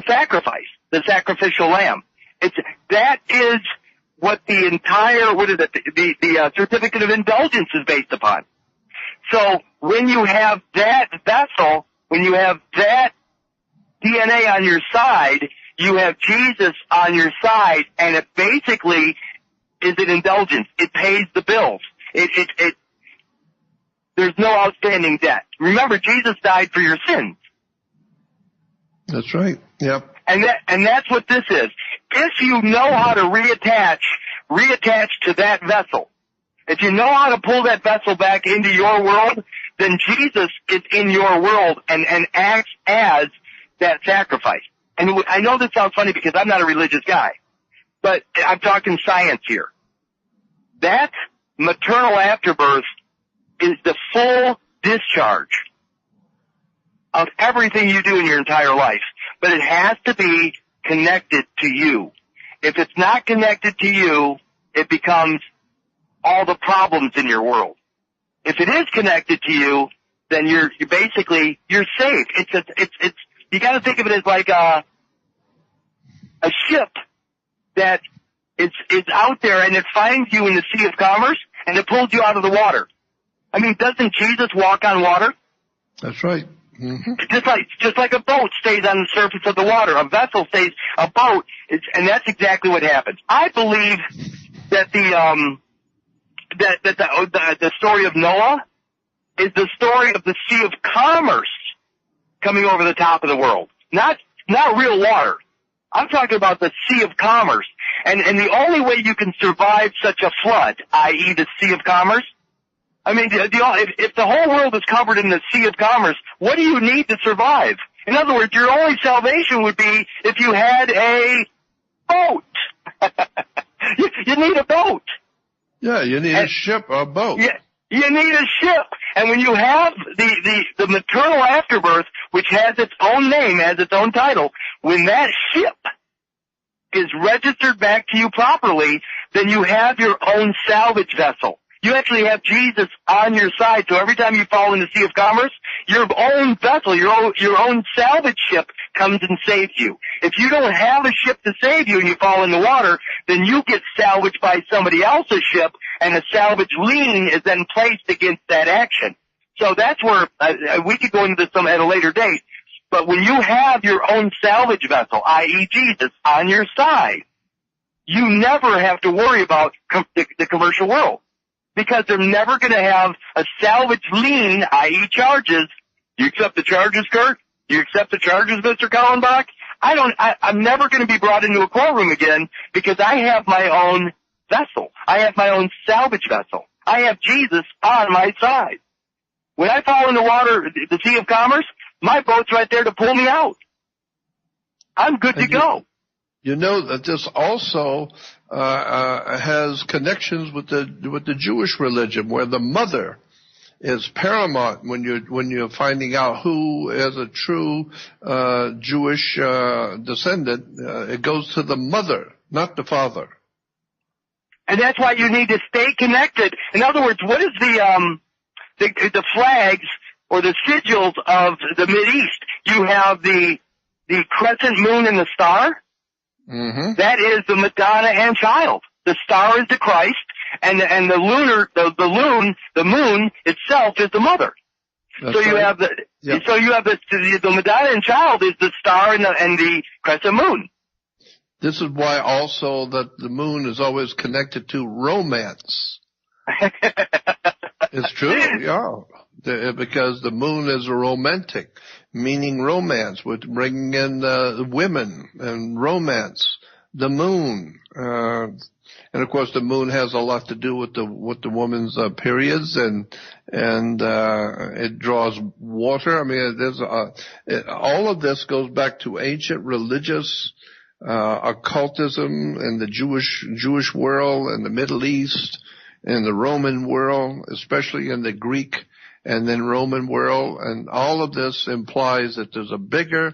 sacrifice, the sacrificial lamb. That is what the entire, the certificate of indulgence is based upon. So when you have that vessel, when you have that DNA on your side, you have Jesus on your side, and it basically is an indulgence. It pays the bills. There's no outstanding debt. Remember, Jesus died for your sins. That's right. Yep. And that's what this is. If you know how to reattach to that vessel, if you know how to pull that vessel back into your world, then Jesus is in your world and acts as that sacrifice. And I know this sounds funny because I'm not a religious guy, but I'm talking science here. That maternal afterbirth is the full discharge of everything you do in your entire life. But it has to be connected to you. If it's not connected to you, it becomes all the problems in your world. If it is connected to you, then you're basically safe. It's you got to think of it as like a ship that is out there, and it finds you in the Sea of Commerce and it pulls you out of the water. I mean, doesn't Jesus walk on water? That's right. Mm-hmm. Just like a boat stays on the surface of the water, a vessel stays, a boat, and that's exactly what happens. I believe that the story of Noah is the story of the Sea of Commerce coming over the top of the world. Not real water. I'm talking about the Sea of Commerce. And the only way you can survive such a flood, i.e. the Sea of Commerce, I mean, if the whole world is covered in the Sea of Commerce, what do you need to survive? In other words, your only salvation would be if you had a boat. You need a boat. Yeah, you need a ship or a boat. Yeah, you need a ship. And when you have the maternal afterbirth, which has its own name, has its own title, when that ship is registered back to you properly, then you have your own salvage vessel. You actually have Jesus on your side, so every time you fall in the Sea of Commerce, your own vessel, your own salvage ship comes and saves you. If you don't have a ship to save you and you fall in the water, then you get salvaged by somebody else's ship, and a salvage lien is then placed against that action. So that's where we could go into this at a later date. But when you have your own salvage vessel, i.e. Jesus, on your side, you never have to worry about the commercial world. Because they're never going to have a salvage lien, i.e. charges. You accept the charges, Kurt? You accept the charges, Mr. Kallenbach? I'm never going to be brought into a courtroom again because I have my own vessel. I have my own salvage vessel. I have Jesus on my side. When I fall in the water, the Sea of Commerce, my boat's right there to pull me out. I'm good to go. You know that this also has connections with the Jewish religion, where the mother is paramount when you're finding out who is a true Jewish descendant. It goes to the mother, not the father. And that's why you need to stay connected. In other words, what is the flags or the sigils of the Mideast? You have the crescent moon and the star. Mm-hmm. That is the Madonna and Child. The star is the Christ, and the moon itself is the mother. That's so you right. have the Madonna and Child is the star and the crescent moon. This is why also that the moon is always connected to romance. It's true, yeah. Because the moon is a romantic, meaning romance, with bringing in women and romance. The moon. And of course, the moon has a lot to do with the woman's periods, and it draws water. I mean, all of this goes back to ancient religious occultism in the Jewish world and the Middle East and the Roman world, especially in the Greek and then Roman world. And all of this implies that there's a bigger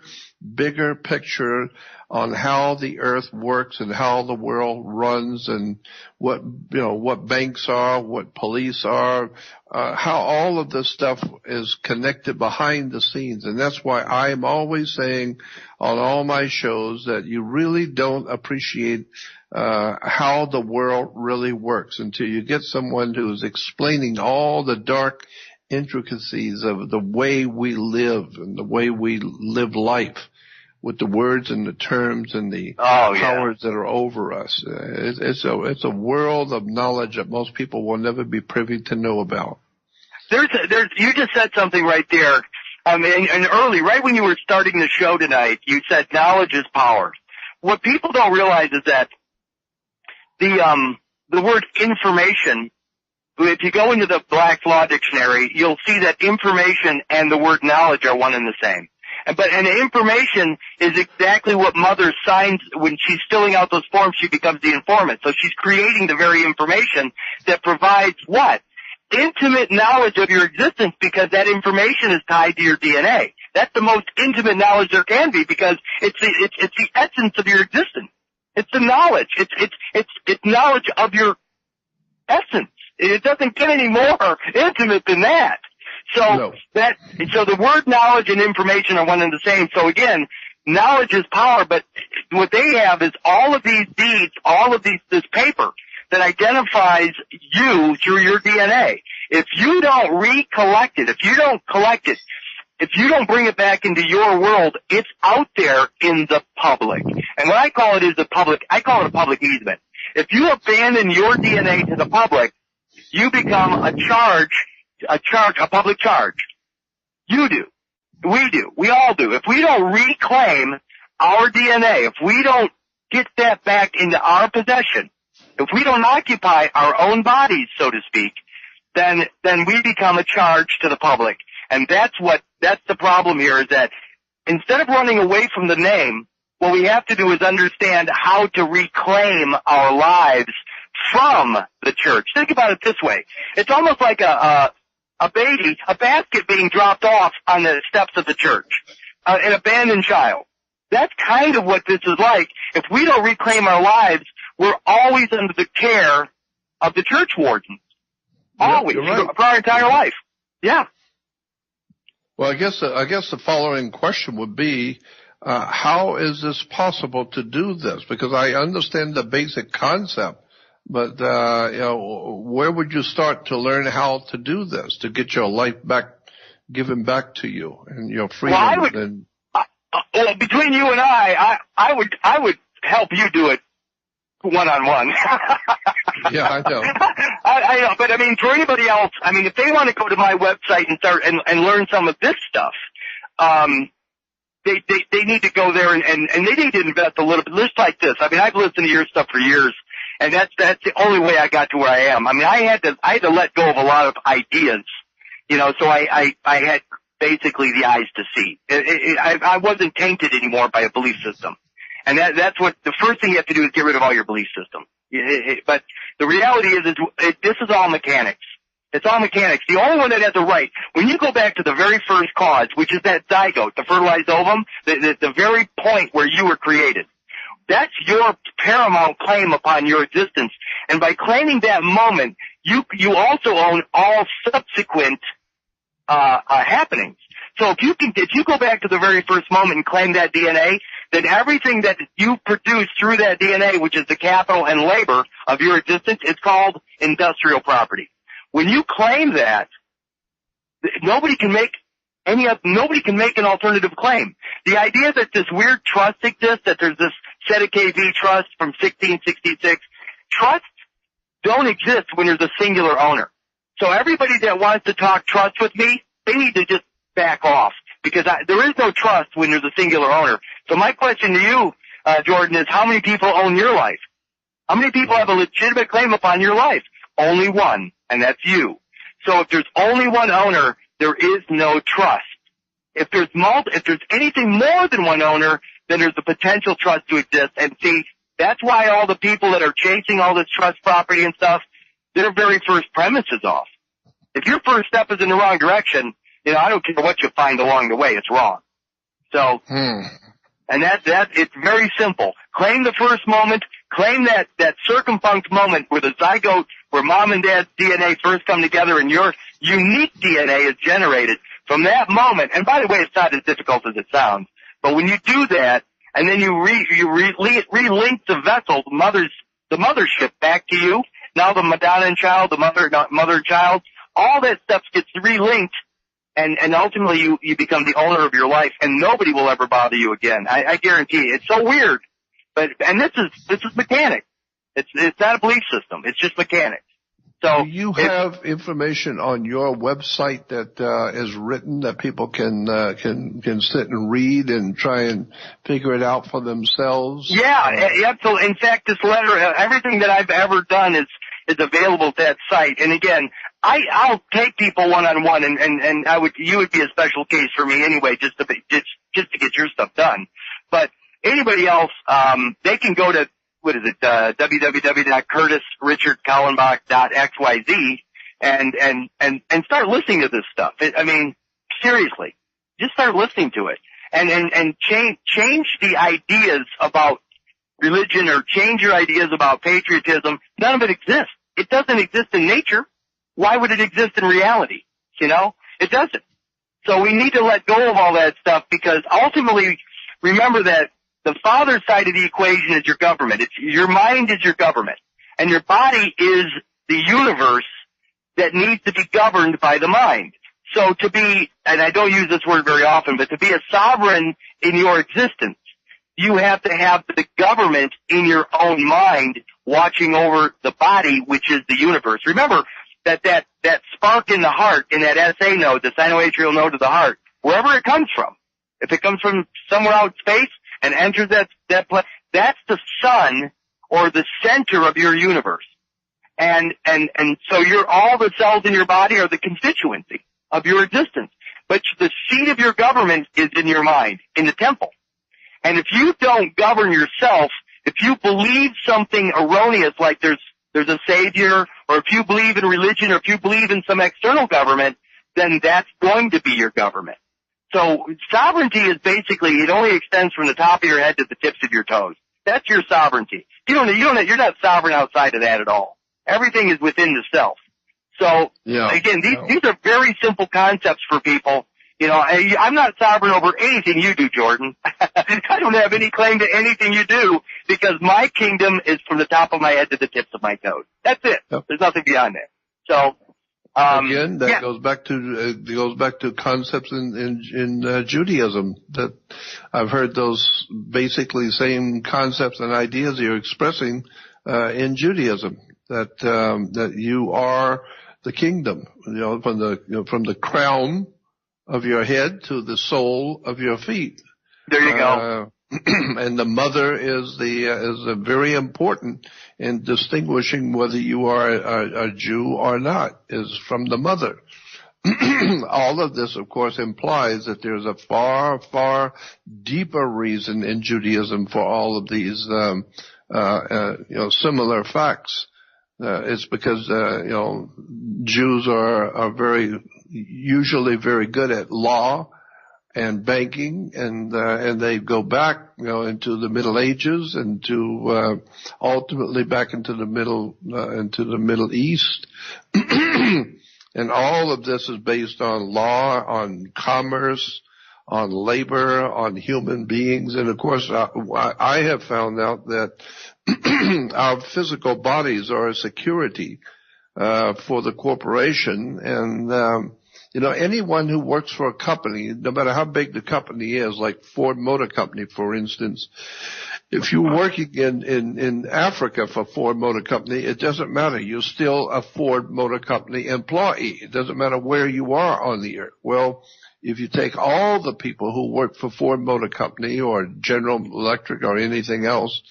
picture on how the earth works and how the world runs, and what banks are, what police are, how all of this stuff is connected behind the scenes. And that's why I'm always saying on all my shows that you really don't appreciate how the world really works until you get someone who's explaining all the dark intricacies of the way we live and the way we live life, with the words and the terms and the powers that are over us. It's a world of knowledge that most people will never be privy to know about. You just said something right there. And early, right when you were starting the show tonight, you said knowledge is power. What people don't realize is that the word information, if you go into the Black's Law Dictionary, you'll see that information and the word knowledge are one and the same. And the information is exactly what mother signs when she's filling out those forms. She becomes the informant. So she's creating the very information that provides what? Intimate knowledge of your existence, because that information is tied to your DNA. That's the most intimate knowledge there can be, because it's the essence of your existence. It's the knowledge. It's knowledge of your essence. It doesn't get any more intimate than that. So the word knowledge and information are one and the same. So again, knowledge is power, but what they have is all of these deeds, all of this paper that identifies you through your DNA. If you don't recollect it, if you don't collect it, if you don't bring it back into your world, it's out there in the public. And what I call it is I call it a public easement. If you abandon your DNA to the public, you become a public charge. You do. We do. We all do. If we don't reclaim our DNA, if we don't get that back into our possession, if we don't occupy our own bodies, so to speak, then we become a charge to the public. And that's the problem here, is that instead of running away from the name, what we have to do is understand how to reclaim our lives from the church. Think about it this way. It's almost like a basket being dropped off on the steps of the church, an abandoned child. That's kind of what this is like. If we don't reclaim our lives, we're always under the care of the church wardens. Always. Right. For our entire life. Yeah. Well, I guess the following question would be, how is this possible to do this? Because I understand the basic concept, but where would you start to learn how to do this, to get your life given back to you and your freedom? Well, between you and I would help you do it one-on-one. Yeah, I know. I know, but I mean, for anybody else, I mean, if they want to go to my website and start and learn some of this stuff, they need to go there and they need to invest a little bit. Just like this. I mean, I've listened to your stuff for years, and that's the only way I got to where I am. I mean, I had to let go of a lot of ideas, so I had basically the eyes to see. I wasn't tainted anymore by a belief system. And that's what the first thing you have to do is get rid of all your belief system. But the reality is this is all mechanics. It's all mechanics. The only one that has a right, when you go back to the very first cause, which is that zygote, the fertilized ovum, the very point where you were created, that's your paramount claim upon your existence. And by claiming that moment, you also own all subsequent happenings. So if you go back to the very first moment and claim that DNA, then everything that you produce through that DNA, which is the capital and labor of your existence, is called industrial property. When you claim that, nobody can make an alternative claim. The idea that this weird trust exists, that there's this Seta KV trust from 1666, trusts don't exist when there's a singular owner. So everybody that wants to talk trust with me, they need to just back off, because there is no trust when there's a singular owner. So my question to you, Jordan, is how many people own your life? How many people have a legitimate claim upon your life? Only one, and that's you. So if there's only one owner, there is no trust. If there's anything more than one owner, then there's a potential trust to exist. And see, that's why all the people that are chasing all this trust property and stuff, their very first premise is off. If your first step is in the wrong direction, I don't care what you find along the way, it's wrong. So, and it's very simple. Claim the first moment, claim that circumpunct moment where the zygote, where mom and dad's DNA first come together and your unique DNA is generated from that moment. And by the way, it's not as difficult as it sounds. But when you do that, and then you relink the vessel, the mothership back to you, now the Madonna and child, the mother and child, all that stuff gets relinked, and ultimately you become the owner of your life, and nobody will ever bother you again. I guarantee you. It's so weird. And this is mechanics. It's not a belief system. It's just mechanics. So do you have information on your website that is written that people can sit and read and try and figure it out for themselves? Yeah, absolutely. In fact, this letter, everything that I've ever done is available at that site. And again, I'll take people one-on-one, and you would be a special case for me anyway, just to get your stuff done. But anybody else, they can go to, www.kurtisrichardkallenbach.xyz and start listening to this stuff. Seriously, just start listening to it and change the ideas about religion or change your ideas about patriotism. None of it exists. It doesn't exist in nature. Why would it exist in reality? It doesn't. So we need to let go of all that stuff, because ultimately, remember that the father side of the equation is your government. Your mind is your government. And your body is the universe that needs to be governed by the mind. So to be, and I don't use this word very often, but to be a sovereign in your existence, you have to have the government in your own mind watching over the body, which is the universe. Remember that spark in the heart, in that SA node, the sinoatrial node of the heart, wherever it comes from, if it comes from somewhere out in space and enters that place, that's the sun or the center of your universe. And so all the cells in your body are the constituency of your existence. But the seat of your government is in your mind, in the temple. And if you don't govern yourself, if you believe something erroneous, like there's a savior, or if you believe in religion, or if you believe in some external government, then that's going to be your government. So sovereignty is basically, it only extends from the top of your head to the tips of your toes. That's your sovereignty. You're not sovereign outside of that at all. Everything is within the self. So again, these are very simple concepts for people. I'm not sovereign over anything you do, Jordan. I don't have any claim to anything you do, because my kingdom is from the top of my head to the tips of my toes. That's it. Yep. There's nothing beyond that. So again, that goes back to concepts in Judaism, that I've heard those basically same concepts and ideas you're expressing in Judaism, that you are the kingdom, from the crown of your head to the sole of your feet. There you go. And the mother is very important in distinguishing whether you are a Jew or not, is from the mother. All of this, of course, implies that there's a far, far deeper reason in Judaism for all of these, similar facts. It's because, Jews are usually very good at law and banking, and they go back, into the Middle Ages and to, ultimately back into the Middle East. And all of this is based on law, on commerce, on labor, on human beings. And of course, I have found out that our physical bodies are a security for the corporation. And anyone who works for a company, no matter how big the company is, like Ford Motor Company, for instance, if you're working in Africa for Ford Motor Company, it doesn't matter. You're still a Ford Motor Company employee. It doesn't matter where you are on the earth. Well, if you take all the people who work for Ford Motor Company or General Electric or anything else,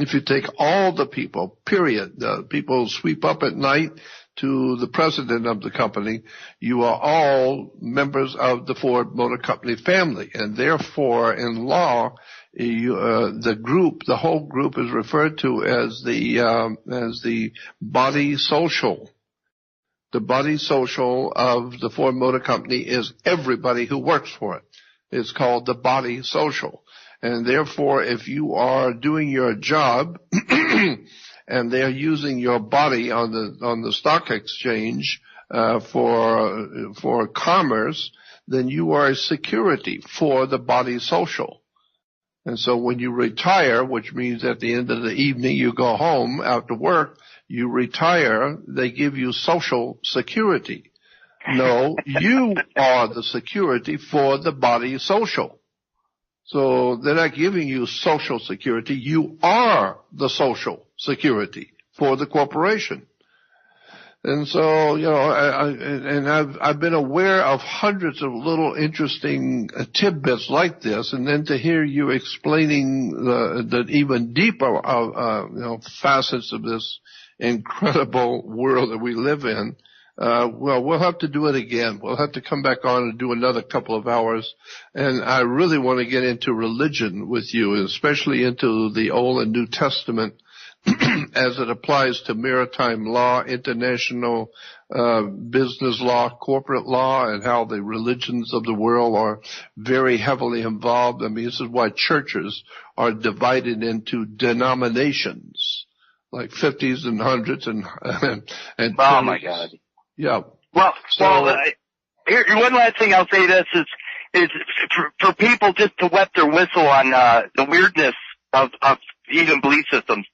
if you take all the people, period, the people who sweep up at night to the president of the company, you are all members of the Ford Motor Company family. And therefore, in law, the whole group is referred to as the body social. The body social of the Ford Motor Company is everybody who works for it. It's called the body social. And therefore, if you are doing your job and they're using your body on the stock exchange for commerce, then you are a security for the body social. And so when you retire, which means at the end of the evening you go home after work, you retire, they give you social security. No, you are the security for the body social. So they're not giving you social security. You are the social security for the corporation. And so, you know, I've been aware of hundreds of little interesting tidbits like this, and then to hear you explaining the even deeper, facets of this incredible world that we live in. Well, we'll have to do it again. We'll have to come back on and do another couple of hours. And I really want to get into religion with you, especially into the Old and New Testament as it applies to maritime law, international business law, corporate law, and how the religions of the world are very heavily involved. I mean, this is why churches are divided into denominations, like 50s and 100s and oh 20s. My God. Yeah. Well, here, one last thing I'll say this is for people just to wet their whistle on the weirdness of even belief systems.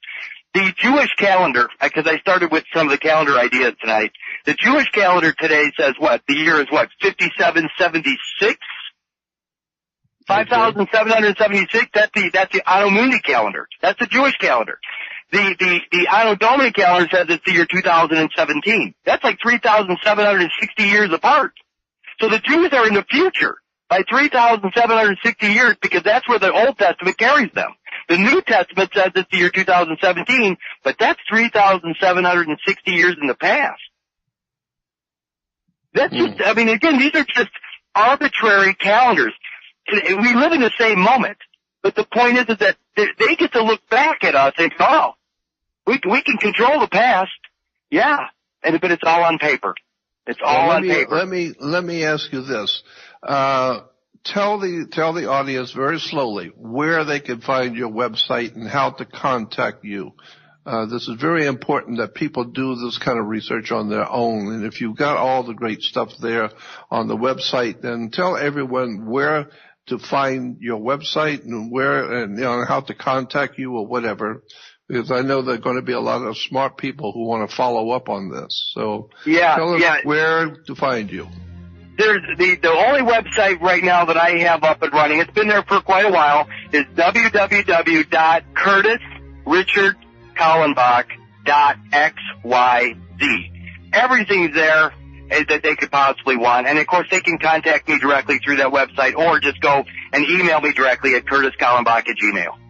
The Jewish calendar, because I started with some of the calendar ideas tonight. The Jewish calendar today says what? The year is what? 5776? 5,776? That's the Anno Mundi calendar. That's the Jewish calendar. The Anno Domini calendar says it's the year 2017. That's like 3,760 years apart. So the Jews are in the future by 3,760 years because that's where the Old Testament carries them. The New Testament says it's the year 2017, but that's 3,760 years in the past. That's just, I mean, again, these are just arbitrary calendars. We live in the same moment, but the point is that they get to look back at us and go, oh, we can control the past. Yeah. But it's all on paper. It's all on paper. Let me ask you this. Tell the audience very slowly where they can find your website and how to contact you. This is very important that people do this kind of research on their own. And if you've got all the great stuff there on the website, then tell everyone where to find your website and where and how to contact you or whatever. Because I know there are going to be a lot of smart people who want to follow up on this. So tell us where to find you. There's the only website right now that I have up and running, it's been there for quite a while, is www.kurtisrichardkallenbach.xyz. Everything's there that they could possibly want. And of course they can contact me directly through that website or just go and email me directly at kurtiskallenbach@gmail.com.